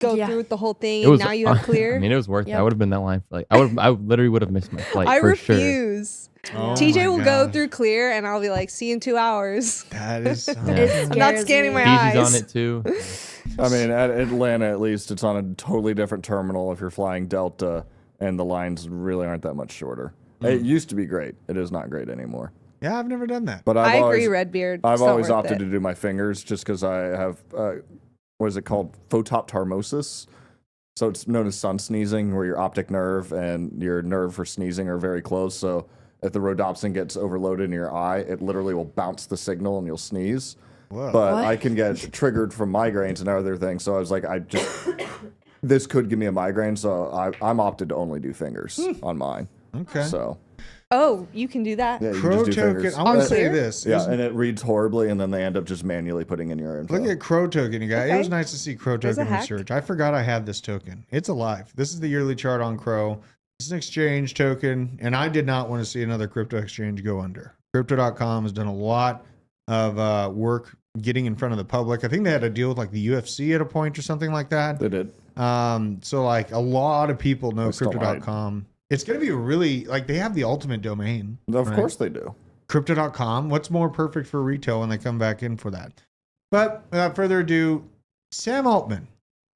go Yeah. through with the whole thing? It And was now you have clear. I mean, it was worth it. I Yep. would have been in that line for like I literally would have missed my flight I for sure. refuse. Oh TJ my will go gosh. through clear, and I'll be like, "See you in 2 hours." That is. It I'm not scares scanning me. my eyes. Easy's on it too. I mean, at Atlanta, at least, it's on a totally different terminal if you're flying Delta, and the lines really aren't that much shorter. It used to be great. It is not great anymore. Yeah, I've never done that. But I I've agree, always, Redbeard. I've It's not always worth opted it. to do my fingers just because I have, what is it called? Photoptarmosis. So it's known as sun sneezing, where your optic nerve and your nerve for sneezing are very close. So if the rhodopsin gets overloaded in your eye, it literally will bounce the signal and you'll sneeze. Whoa. But What? I can get triggered from migraines and other things. So I was like, this could give me a migraine. So I'm opted to only do fingers on mine. Okay. So Oh, you can do that. yeah, you Crow can just do token. fingers. I want to say Clear? this. Yeah, Isn't- and it reads horribly, and then they end up just manually putting in your info. Look at Crow token, you guys. It Okay. was nice to see Crow There's a token hack. research. I forgot I had this token. It's alive. This is the yearly chart on Crow. It's an exchange token, and I did not want to see another crypto exchange go under. Crypto.com has done a lot of work getting in front of the public. I think they had a deal with like the UFC at a point or something like that. They did. So like a lot of people know They still Crypto.com. It's going to be a really, like they have the ultimate domain. Of right? course they do. Crypto.com. What's more perfect for retail when they come back in for that? But without further ado, Sam Altman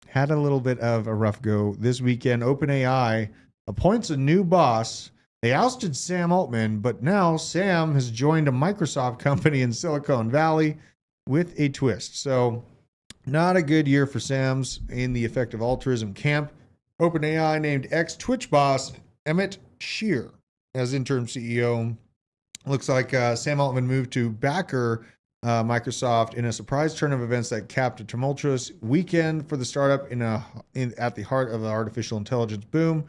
had a little bit of a rough go this weekend. OpenAI appoints a new boss. They ousted Sam Altman, but now Sam has joined a Microsoft company in Silicon Valley with a twist. So not a good year for Sam's in the effective altruism camp. OpenAI named ex-Twitch boss Emmett Shear as interim CEO. Looks like Sam Altman moved to backer Microsoft in a surprise turn of events that capped a tumultuous weekend for the startup at the heart of the artificial intelligence boom.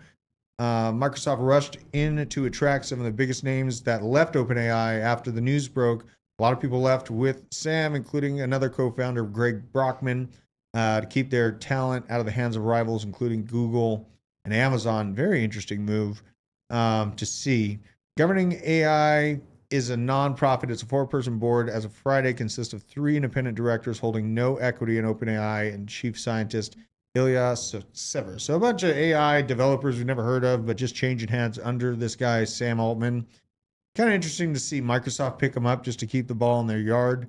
Microsoft rushed in to attract some of the biggest names that left OpenAI after the news broke. A lot of people left with Sam, including another co-founder, Greg Brockman, to keep their talent out of the hands of rivals, including Google and Amazon. Very interesting move to see. Governing AI is a nonprofit. It's a 4-person board. As of Friday, consists of 3 independent directors holding no equity in OpenAI and chief scientist Ilya Sever. So a bunch of AI developers we've never heard of, but just changing hands under this guy, Sam Altman. Kind of interesting to see Microsoft pick them up just to keep the ball in their yard.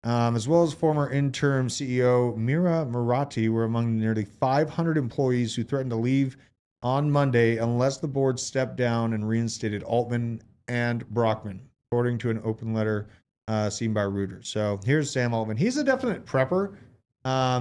As well as former interim CEO Mira Murati were among nearly 500 employees who threatened to leave on Monday unless the board stepped down and reinstated Altman and Brockman, according to an open letter seen by Reuters. So here's Sam Altman. He's a definite prepper.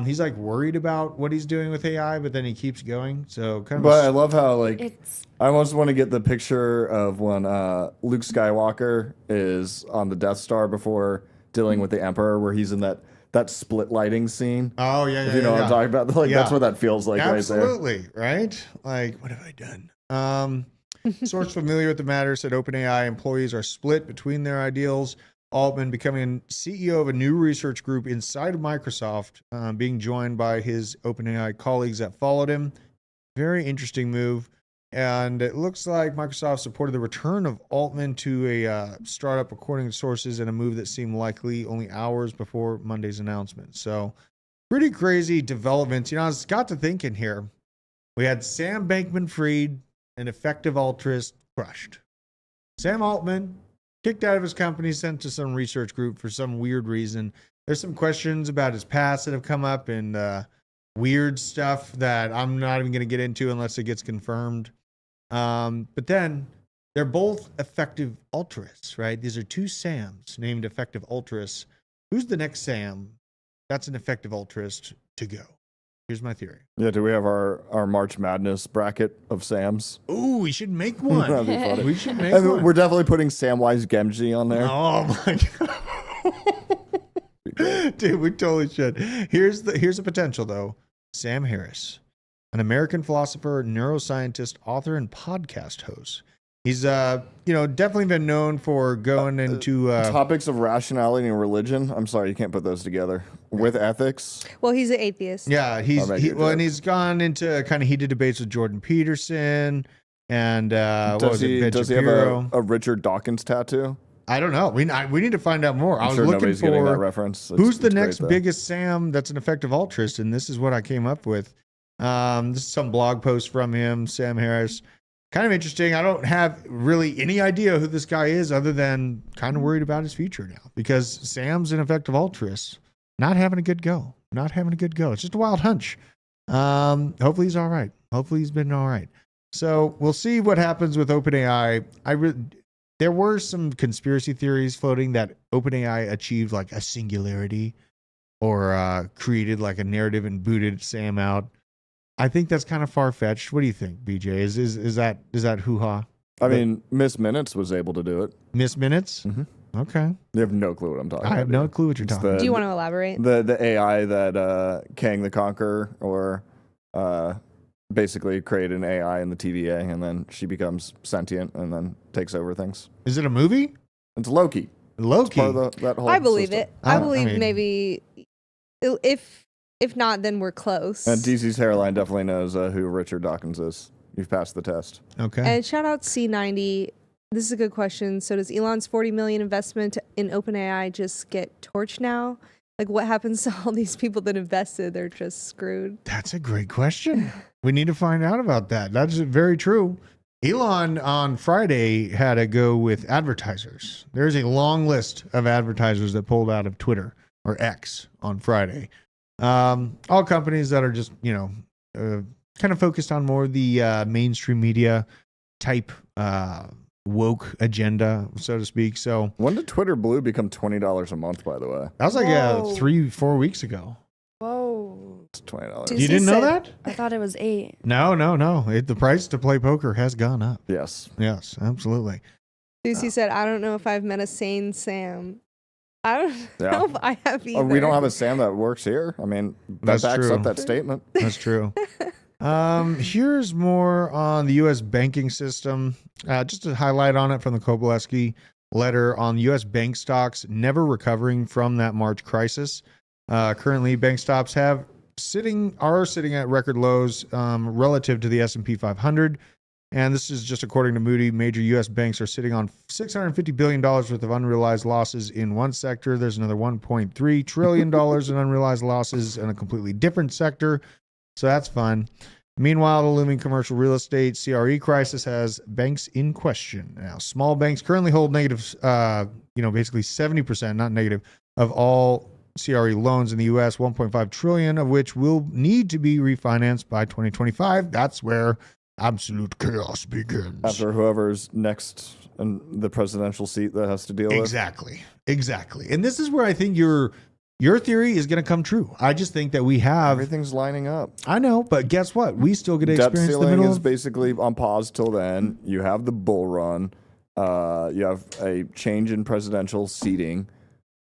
He's like worried about what he's doing with AI, but then he keeps going. So kind of. But I love how like It's I almost want to get the picture of when Luke Skywalker is on the Death Star before dealing with the Emperor, where he's in that split lighting scene. Oh yeah, yeah. If you know what I'm talking about, like Yeah. that's what that feels like Absolutely, right? Like, what have I done? Source familiar with the matter said OpenAI employees are split between their ideals. Altman becoming CEO of a new research group inside of Microsoft, being joined by his OpenAI colleagues that followed him. Very interesting move. And it looks like Microsoft supported the return of Altman to a startup, according to sources, in a move that seemed likely only hours before Monday's announcement. So pretty crazy developments. You know, I was got to thinking here. We had Sam Bankman-Fried, an effective altruist, crushed. Sam Altman kicked out of his company, sent to some research group for some weird reason. There's some questions about his past that have come up and weird stuff that I'm not even going to get into unless it gets confirmed. But then they're both effective altruists, right? These are two Sams named effective altruists. Who's the next Sam that's an effective altruist to go? Here's my theory. Yeah, do we have our March Madness bracket of Sams? Ooh, we should make one. That'd be funny. We should make And one. we're definitely putting Samwise Gamgee on there. Oh my god. Dude, we totally should. Here's a potential though. Sam Harris, an American philosopher, neuroscientist, author, and podcast host. He's definitely been known for going into Topics of rationality and religion. I'm sorry, you can't put those together with ethics. Well, he's an atheist. yeah, and he's gone into kind of heated debates with Jordan Peterson and Does he have a Richard Dawkins tattoo? I don't know. We need to find out more. I was sure looking nobody's getting that for reference. who's the it's next great, though. biggest Sam that's an effective altruist, and this is what I came up with. This is some blog post from him, Sam Harris. Kind of interesting. I don't have really any idea who this guy is other than kind of worried about his future now because Sam's an effective altruist. Not having a good go. It's just a wild hunch. Hopefully he's all right. Hopefully he's been all right. So we'll see what happens with OpenAI. There were some conspiracy theories floating that OpenAI achieved like a singularity or created like a narrative and booted Sam out. I think that's kind of far-fetched. What do you think, BJ? Is that hoo-ha? I mean, Miss Minutes was able to do it. Miss Minutes? Mhm. Okay. You have no clue what I'm talking about. I have no dude. clue what you're It's talking about. Do you want to elaborate? The AI that Kang the Conqueror or basically created an AI in the TVA and then she becomes sentient and then takes over things. Is it a movie? It's Loki. It's Loki. part of that whole I believe system. it. I I believe mean- maybe if not, then we're close. And DC's hairline definitely knows who Richard Dawkins is. You've passed the test. Okay. And shout out C90. This is a good question. So does Elon's 40 million investment in OpenAI just get torched now? Like what happens to all these people that invested? They're just screwed. That's a great question. We need to find out about that. That's very true. Elon on Friday had to go with advertisers. There's a long list of advertisers that pulled out of Twitter or X on Friday. All companies that are just, kind of focused on more the mainstream media type woke agenda, so to speak. So When did Twitter Blue become $20 a month, by the way? that was like Whoa. 3-4 weeks ago. Whoa. It's $20. Dude. You He didn't know said- that? I thought it was 8. No. The price to play poker has gone up. Yes. Yes, absolutely. Lucy said, I don't know if I've met a sane Sam. I don't Yeah. know if I have either. Oh, we don't have a Sam that works here. I mean, that That's backs true. up that statement. That's true. Here's more on the U.S. banking system. Just to highlight on it from the Kobleski letter on U.S. bank stocks never recovering from that March crisis. Currently, bank stocks are sitting at record lows relative to the S&P 500. And this is just according to Moody. Major U.S. banks are sitting on $650 billion worth of unrealized losses in one sector. There's another $1.3 trillion in unrealized losses in a completely different sector. So that's fun. Meanwhile, the looming commercial real estate CRE crisis has banks in question. Now, small banks currently hold negative, basically 70%, not negative, of all CRE loans in the U.S., 1.5 trillion of which will need to be refinanced by 2025. That's where absolute chaos begins. After whoever's next in the presidential seat that has to deal with. Exactly. And this is where I think your theory is going to come true. I just think that we have Everything's lining up. I know, but guess what? We still get to Debt experience the ceiling middle is of basically on pause till then. You have the bull run. You have a change in presidential seating.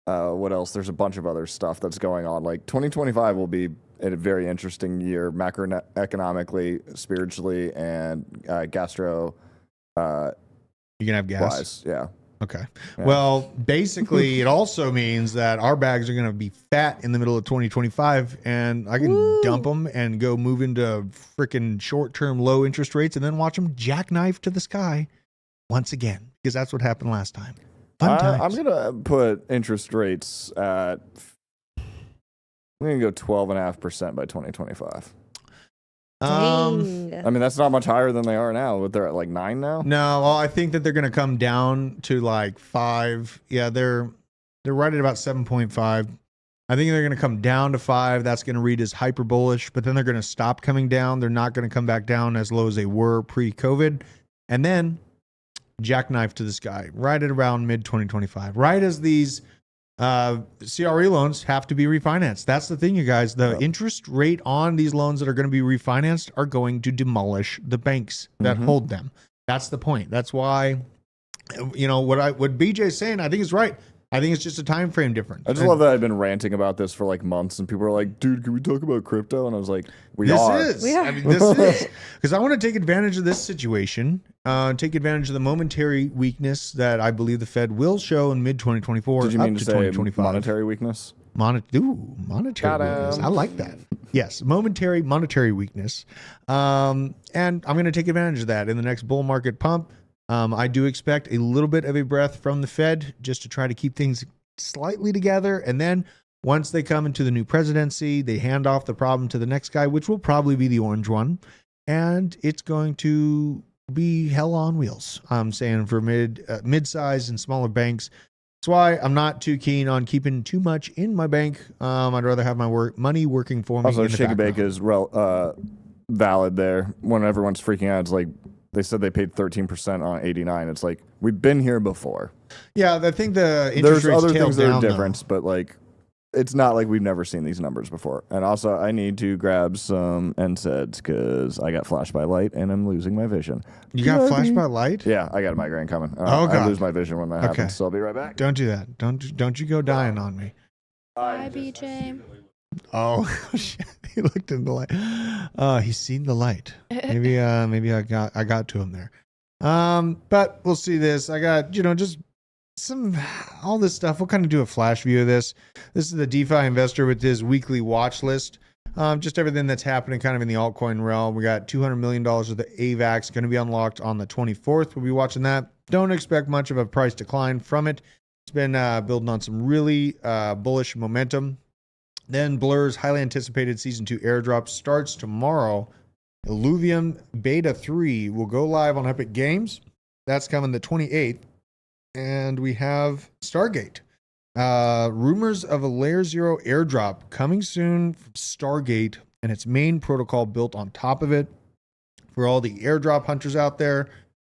What else? There's a bunch of other stuff that's going on. Like 2025 will be a very interesting year, macroeconomically, spiritually, and gastro. you can have gas. Wise. Yeah. Okay. Yeah. Well, basically, it also means that our bags are going to be fat in the middle of 2025, and I can dump them and go move into freaking short-term low interest rates, and then watch them jackknife to the sky once again, because that's what happened last time. Fun times. I'm gonna put interest rates at. I'm gonna go 12.5% by 2025. Dang. I mean, that's not much higher than they are now. But they're at like 9 now. No, well, I think that they're going to come down to like 5. Yeah, they're right at about 7.5. I think they're going to come down to 5. That's going to read as hyper bullish, but then they're going to stop coming down. They're not going to come back down as low as they were pre-COVID, and then jackknife to the sky right at around mid 2025, right as these CRE loans have to be refinanced. That's the thing, you guys. The interest rate on these loans that are going to be refinanced are going to demolish the banks that hold them. That's the point. That's why, what BJ's saying, I think is right. I think it's just a time frame difference. I just love that I've been ranting about this for like months, and people are like, "Dude, can we talk about crypto?" And I was like, "We are." I mean, this is because I want to take advantage of this situation, take advantage of the momentary weakness that I believe the Fed will show in mid 2024. Did you mean up to to say 2025. monetary weakness? Monetary Got weakness. him. I like that. Yes, momentary monetary weakness. And I'm going to take advantage of that in the next bull market pump. I do expect a little bit of a breath from the Fed just to try to keep things slightly together. And then once they come into the new presidency, they hand off the problem to the next guy, which will probably be the orange one. And it's going to be hell on wheels. I'm saying for mid-size and smaller banks. That's why I'm not too keen on keeping too much in my bank. I'd rather have my money working for me. Also, in the Shake and Bake background. is valid there. When everyone's freaking out, it's like they said they paid 13% on 89. It's like we've been here before. Yeah, I think the interest There's rates other tailed things that down, are though. different, but like it's not like we've never seen these numbers before. And also, I need to grab some NSAIDs because I got flashed by light and I'm losing my vision. You got flashed by light? Yeah, I got a migraine coming. Oh, God. I lose my vision when that Okay. happens, so I'll be right back. Don't do that. Don't you go dying on me. Bye, BJ. Oh, shit. He looked in the light. He's seen the light. Maybe I got to him there. But we'll see this. I got, just all this stuff. We'll kind of do a flash view of this. This is the DeFi investor with his weekly watch list. Just everything that's happening kind of in the altcoin realm. We got $200 million of the AVAX going to be unlocked on the 24th. We'll be watching that. Don't expect much of a price decline from it. It's been building on some really bullish momentum. Then Blur's highly anticipated Season 2 airdrop starts tomorrow. Illuvium Beta 3 will go live on Epic Games. That's coming the 28th. And we have Stargate. Rumors of a Layer 0 airdrop coming soon from Stargate and its main protocol built on top of it. For all the airdrop hunters out there,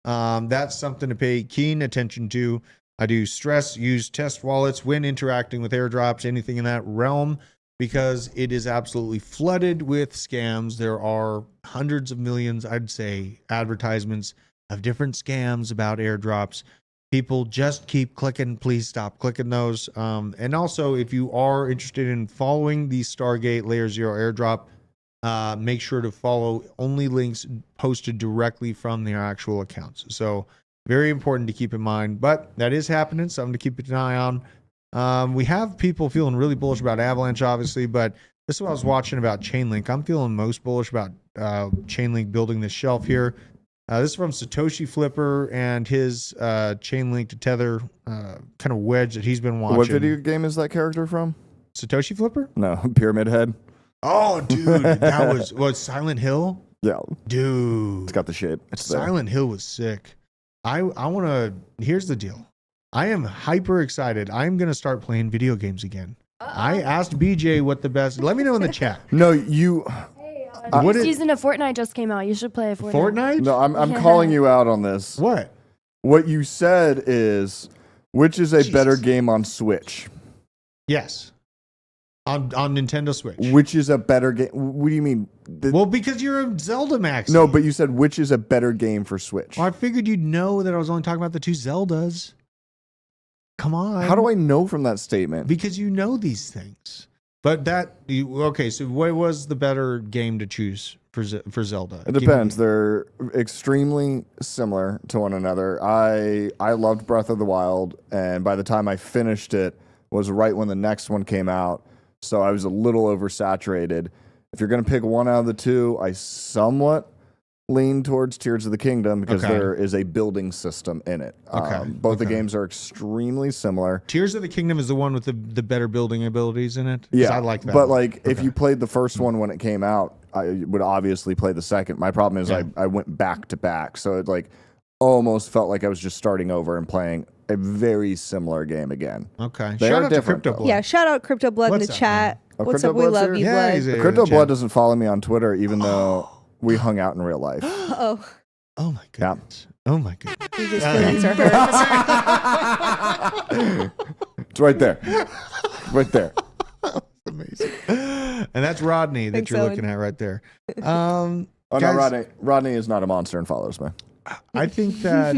that's something to pay keen attention to. I do stress use test wallets when interacting with airdrops, anything in that realm, because it is absolutely flooded with scams. There are hundreds of millions, I'd say, advertisements of different scams about airdrops. People just keep clicking. Please stop clicking those. And also, if you are interested in following the Stargate Layer 0 airdrop, make sure to follow only links posted directly from their actual accounts. So very important to keep in mind. But that is happening, something to keep an eye on. We have people feeling really bullish about Avalanche, obviously, but this is what I was watching about Chainlink. I'm feeling most bullish about Chainlink building this shelf here. This is from Satoshi Flipper and his Chainlink to Tether kind of wedge that he's been watching. What video game is that character from? Satoshi Flipper? No, Pyramid Head. Oh, dude, that was Silent Hill? Yeah, Dude. it's got the shape. It's there. Silent Hill was sick. I want to, here's the deal. I am hyper excited. I'm going to start playing video games again. I asked BJ what the best, let me know in the chat. No, you. What is Season of Fortnite just came out. You should play Fortnite. Fortnite? No, I'm Yeah. calling you out on this. What? What you said is, which is a better Jesus. game on Switch? Yes. On Nintendo Switch. Which is a better game? What do you mean? Well, because you're a Zelda max. No, but you said which is a better game for Switch? Well, I figured you'd know that I was only talking about the two Zeldas. Come on. How do I know from that statement? Because you know these things. But okay, so what was the better game to choose for Zelda? It depends. They're extremely similar to one another. I loved Breath of the Wild, and by the time I finished it, was right when the next one came out. So I was a little oversaturated. If you're going to pick one out of the two, I somewhat lean towards Tears of the Kingdom because Okay. there is a building system in it. Okay. Both the Okay. games are extremely similar. Tears of the Kingdom is the one with the better building abilities in it? 'Cause Yeah, I like that. But one. like, if Okay. you played the first one when it came out, I would obviously play the second. My problem is Yeah. I went back to back, so it like almost felt like I was just starting over and playing a very similar game again. Okay. They Shout are out to different, Crypto though. Blood. Yeah, shout out Crypto Blood in What's the up, chat. Oh, What's Crypto up? We Blood's love here? you, Yeah, Blood. he's a- Crypto chat. Blood doesn't follow me on Twitter, even though we hung out in real life. Oh, Oh my Yeah. goodness. Oh my goodness. we just feelings are hurt. It's right there, right there. Amazing. And that's Rodney that Thanks, you're Owen. looking at right there. Oh Guys- no, Rodney! Rodney is not a monster and follows me. I think that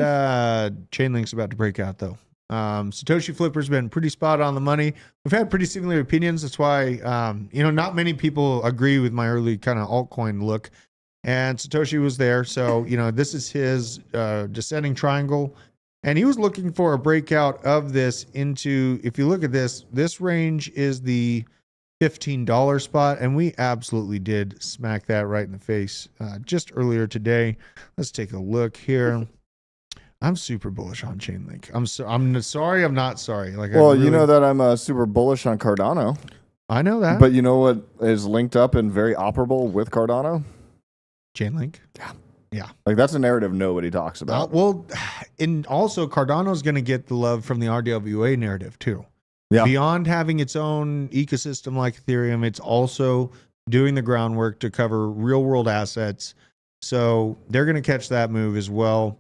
Chainlink's about to break out, though. Satoshi Flipper's been pretty spot on the money. We've had pretty similar opinions. That's why, not many people agree with my early kind of altcoin look. And Satoshi was there. So, this is his descending triangle. And he was looking for a breakout of this into, if you look at this range is the $15 spot. And we absolutely did smack that right in the face just earlier today. Let's take a look here. I'm super bullish on Chainlink. I'm sorry. I'm not sorry. Like, Well, you know that I'm super bullish on Cardano, I know that. but you know what is linked up and very operable with Cardano? Chainlink. Like that's a narrative nobody talks about. And also Cardano's going to get the love from the RWA narrative too. Yeah. Beyond having its own ecosystem like Ethereum, it's also doing the groundwork to cover real world assets. So they're going to catch that move as well.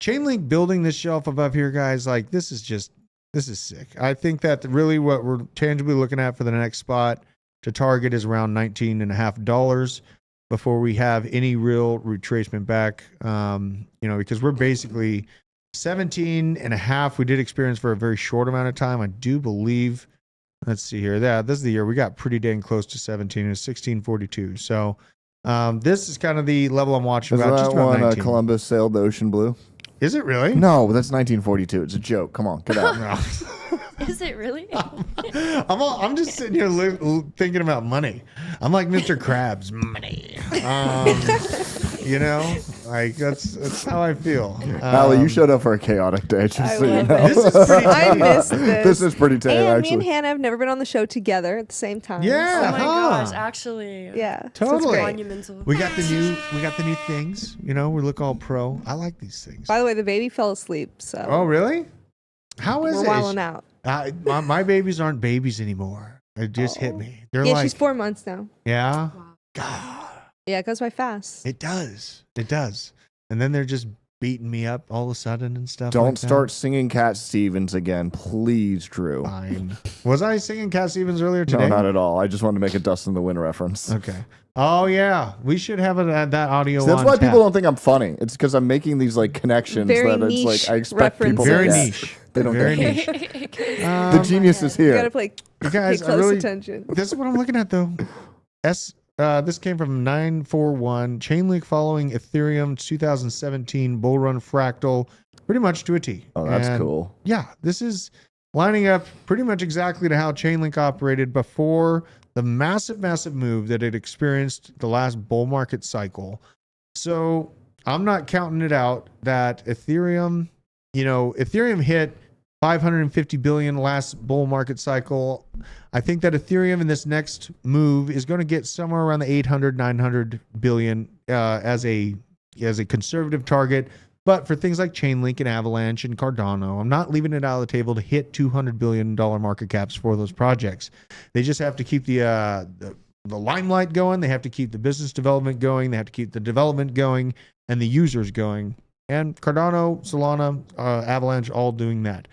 Chainlink building this shelf above here, guys, like this is sick. I think that really what we're tangibly looking at for the next spot to target is around $19.50 before we have any real retracement back. Because we're basically 17.5. We did experience for a very short amount of time. I do believe, let's see here. This is the year we got pretty dang close to 17. It was 1642. So this is kind of the level I'm watching Is about. that Just about one 19. Columbus sailed the ocean blue? Is it really? No, that's 1942. It's a joke. Come on, get out. No. Is it really? I'm just sitting here thinking about money. I'm like Mr. Krabs, money. Like that's how I feel. Allie, you showed up for a chaotic day, just I so you love know. it. This is pretty I tame. missed this. This is pretty tame, And me and actually. Hannah have never been on the show together at the same time. Yeah. Oh my Uh-huh. gosh, actually. Yeah. so it's Totally. great. Monumental. We got the new things. We look all pro. I like these things. By the way, the baby fell asleep, so Oh, really? How is we're it? wilding out. My babies aren't babies anymore. It just hit me. They're Yeah, like, she's 4 months now. yeah. Wow. God, Yeah, it goes by fast. it does. It does. And then they're just beating me up all of a sudden and stuff. Don't like that. start singing Cat Stevens again, please, Drew. Fine. Was I singing Cat Stevens earlier today? No, not at all. I just wanted to make a Dust in the Wind reference. Okay. Oh yeah, we should have that audio. So that's on why tap. people don't think I'm funny. It's because I'm making these like connections Very that it's niche like I expect people Very to get. niche. They don't Very get niche. The genius is You here. gotta pay You guys, I close really, attention. this is what I'm looking at though. This came from 941 Chainlink following Ethereum 2017 bull run fractal, pretty much to a T. Oh, that's And cool. Yeah, this is lining up pretty much exactly to how Chainlink operated before the massive move that it experienced the last bull market cycle. So I'm not counting it out that Ethereum hit 550 billion last bull market cycle. I think that Ethereum in this next move is going to get somewhere around the 800, 900 billion as a conservative target. But for things like Chainlink and Avalanche and Cardano, I'm not leaving it out of the table to hit $200 billion market caps for those projects. They just have to keep the limelight going. They have to keep the business development going. They have to keep the development going and the users going. And Cardano, Solana, Avalanche, all doing that.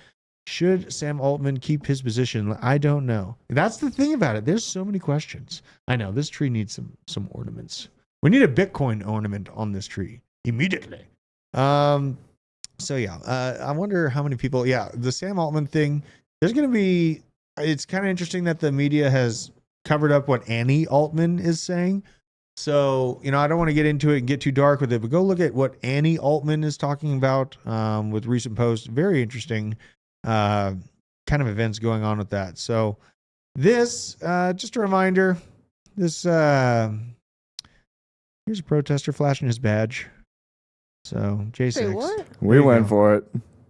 Should Sam Altman keep his position? I don't know. That's the thing about it. There's so many questions. I know this tree needs some ornaments. We need a Bitcoin ornament on this tree immediately. So yeah, I wonder how many people, the Sam Altman thing, it's kind of interesting that the media has covered up what Annie Altman is saying. So, I don't want to get into it and get too dark with it, but go look at what Annie Altman is talking about, with recent posts. Very interesting, kind of events going on with that. So this, just a reminder, here's a protester flashing his badge. So J6. Wait, what? We went for it.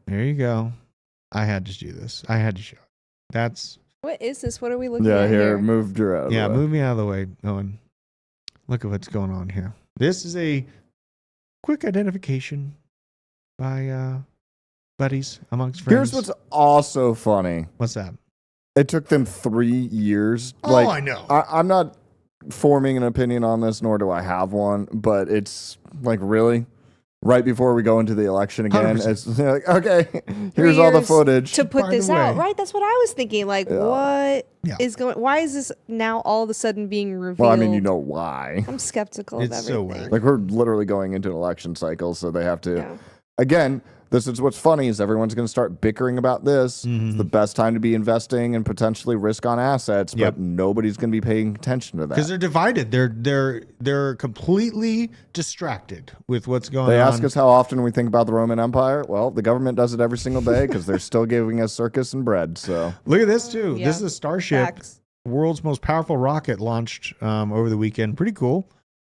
There you go. I had to do this. I had to show it. That's What is this? What are we looking Yeah, at here, here? move Drew out. move me out of the way, Owen. Look at what's going on here. This is a quick identification by buddies amongst friends. Here's what's also funny. What's that? It took them 3 years. Oh, I know. I'm not forming an opinion on this, nor do I have one, but it's like, really? Right before we go into the election again, 100%. it's like, okay, here's all the years footage. to put By this the out, way. right? That's what I was thinking. Like, what is Yeah. going? Why is this now all of a sudden being revealed? Well, I mean, you know why. I'm skeptical It's of so everything. weird. Like, we're literally going into an election cycle, so they have to. Yeah. Again, this is what's funny is everyone's going to start bickering about this. It's the best time to be investing and potentially risk on assets, Yep. but nobody's going to be paying attention to that. Because they're divided. They're completely distracted with what's going They on. ask us how often we think about the Roman Empire. Well, the government does it every single day because they're still giving us circus and bread. So Look at this too. Yeah. This is a Starship, Facts. world's most powerful rocket, launched over the weekend. Pretty cool.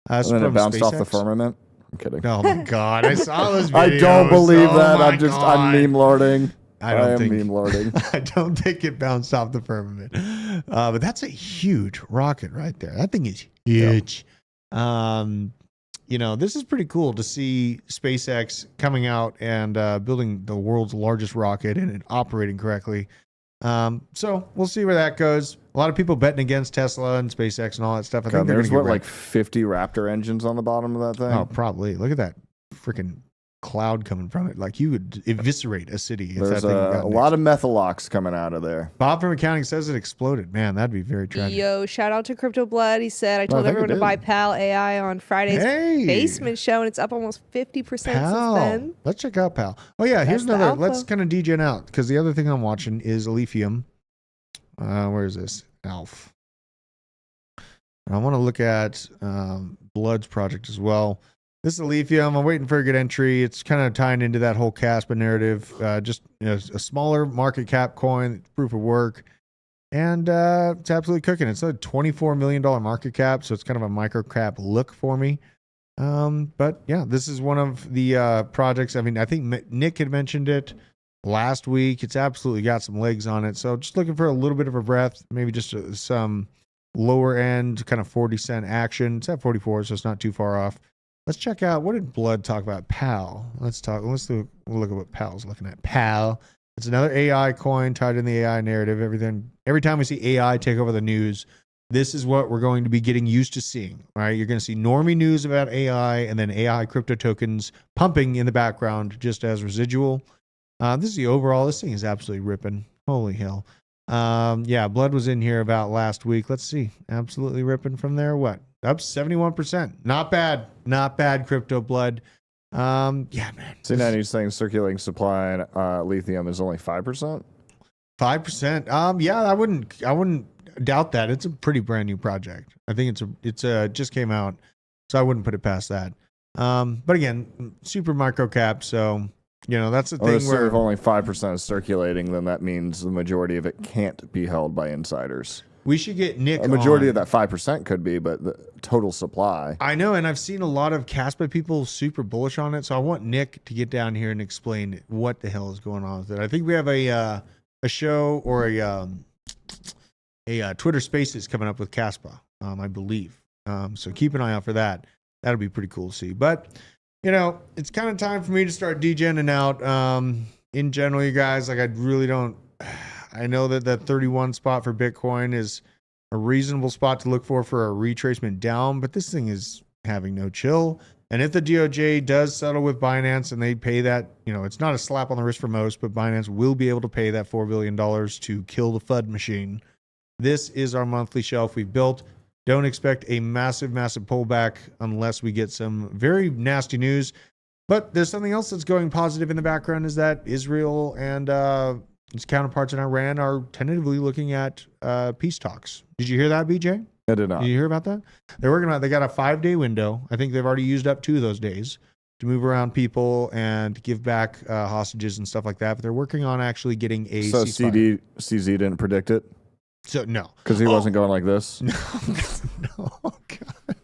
and then it from bounced off the SpaceX. firmament. I'm kidding. Oh my god! I saw those I videos. don't believe Oh that. my I'm God. meme lording. I don't am think- meme lording. I don't think it bounced off the firmament. But that's a huge rocket right there. That thing is huge. This is pretty cool to see SpaceX coming out and building the world's largest rocket and it operating correctly. So we'll see where that goes. A lot of people betting against Tesla and SpaceX and all that stuff. I God, think they're there's gonna what, get like 50 Raptor engines on the bottom of that thing? oh, probably. Look at that freaking cloud coming from it. Like you would eviscerate a city if There's that thing got a next. lot of methalox coming out of there. Bob from accounting says it exploded. Man, that'd be very tragic. Yo, shout out to Crypto Blood. He said, I told think it everyone to did. buy Pal AI on Friday's Hey! basement show, and it's up almost 50% Pal. since then. Let's check out Pal. Oh yeah, here's That's the another. alpha. Let's kind of degen out because the other thing I'm watching is Ethereum. Where is this? Alf. And I want to look at Blood's project as well. This is Ethereum. I'm waiting for a good entry. It's kind of tying into that whole Caspa narrative. Just a smaller market cap coin, proof of work, and it's absolutely cooking. It's a $24 million market cap, so it's kind of a micro cap look for me. But yeah, this is one of the projects. I mean, I think Nick had mentioned it last week. It's absolutely got some legs on it. So just looking for a little bit of a breath, maybe just some lower end kind of 40-cent action. It's at 44, so it's not too far off. Let's check out, what did Blood talk about? Pal. We'll look at what Pal's looking at. Pal. It's another AI coin tied in the AI narrative. Every time we see AI take over the news, this is what we're going to be getting used to seeing, right? You're going to see normie news about AI and then AI crypto tokens pumping in the background just as residual. This is the overall. This thing is absolutely ripping. Holy hell. Yeah, Blood was in here about last week. Let's see. Absolutely ripping from there. What? Up 71%. Not bad. Not bad, Crypto Blood. Yeah, man. See, now he's saying circulating supply in lithium is only 5%. 5%. Yeah, I wouldn't doubt that. It's a pretty brand new project. I think it's just came out, so I wouldn't put it past that. But again, super micro cap, so that's the thing So where if only 5% is circulating, then that means the majority of it can't be held by insiders. we should get Nick. A majority on. of that 5% could be, but the total supply. I know, and I've seen a lot of Caspa people super bullish on it, so I want Nick to get down here and explain what the hell is going on with it. I think we have a show or a Twitter Spaces coming up with Caspa, I believe. So keep an eye out for that. That'll be pretty cool to see. But it's kind of time for me to start degenning out. In general, you guys, like I really don't. I know that 31 spot for Bitcoin is a reasonable spot to look for a retracement down, but this thing is having no chill. And if the DOJ does settle with Binance and they pay that, it's not a slap on the wrist for most, but Binance will be able to pay that $4 billion to kill the FUD machine. This is our monthly shelf we've built. Don't expect a massive, massive pullback unless we get some very nasty news. But there's something else that's going positive in the background is that Israel and its counterparts in Iran are tentatively looking at peace talks. Did you hear that, BJ? I did not. Did you hear about that? They're working on it. They got a 5-day window. I think they've already used up 2 of those days to move around people and give back hostages and stuff like that. But they're working on actually getting a So ceasefire. CZ didn't predict it? So no. Because he wasn't going like this? No, oh, God.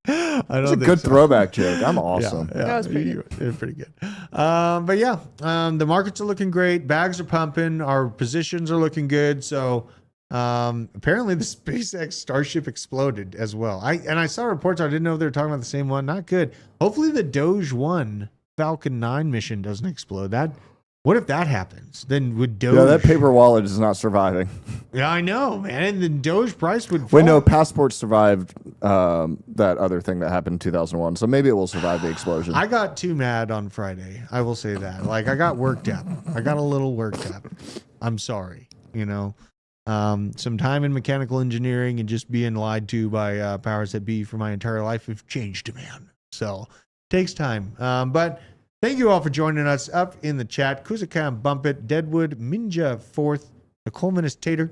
I don't It's a think good so. throwback joke. I'm awesome. Yeah, That was pretty You're pretty good. But yeah, the markets are looking great. Bags are pumping. Our positions are looking good. So Apparently the SpaceX Starship exploded as well. I saw reports. I didn't know they were talking about the same one. Not good. Hopefully the Doge 1 Falcon 9 mission doesn't explode. What if that happens? Then would Doge... Yeah, that paper wallet is not surviving. Yeah, I know, man. And the Doge price would fall. Wait, no, Passport survived that other thing that happened in 2001, so maybe it will survive the explosion. I got too mad on Friday. I will say that. Like, I got worked up. I got a little worked up. I'm sorry, you know. Some time in mechanical engineering and just being lied to by powers that be for my entire life have changed a man. So, takes time. But... thank you all for joining us up in the chat. Kuzakam Bump It, Deadwood, Minja 4th, Nicole Ministator,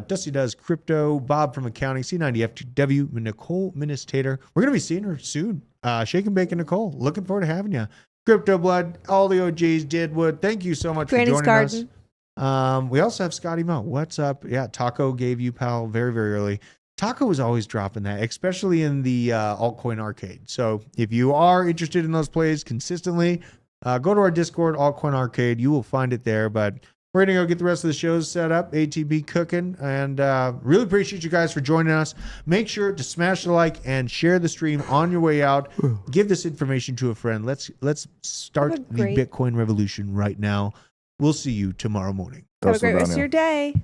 Dusty Does Crypto, Bob from Accounting, C90FTW, Nicole Ministator. We're going to be seeing her soon. Shake and Bake and Nicole. Looking forward to having you. Crypto Blood, all the OGs, Deadwood. Thank you so much Granny's for joining Garden. us. We also have Scotty Mo. What's up? Yeah, Taco gave you, pal, very, very early. Taco was always dropping that, especially in the altcoin arcade. So if you are interested in those plays consistently, go to our Discord, Altcoin Arcade. You will find it there. But we're going to go get the rest of the shows set up, ATB cooking. And really appreciate you guys for joining us. Make sure to smash the like and share the stream on your way out. Give this information to a friend. Let's start the Bitcoin revolution right now. We'll see you tomorrow morning. Have a great rest of your day.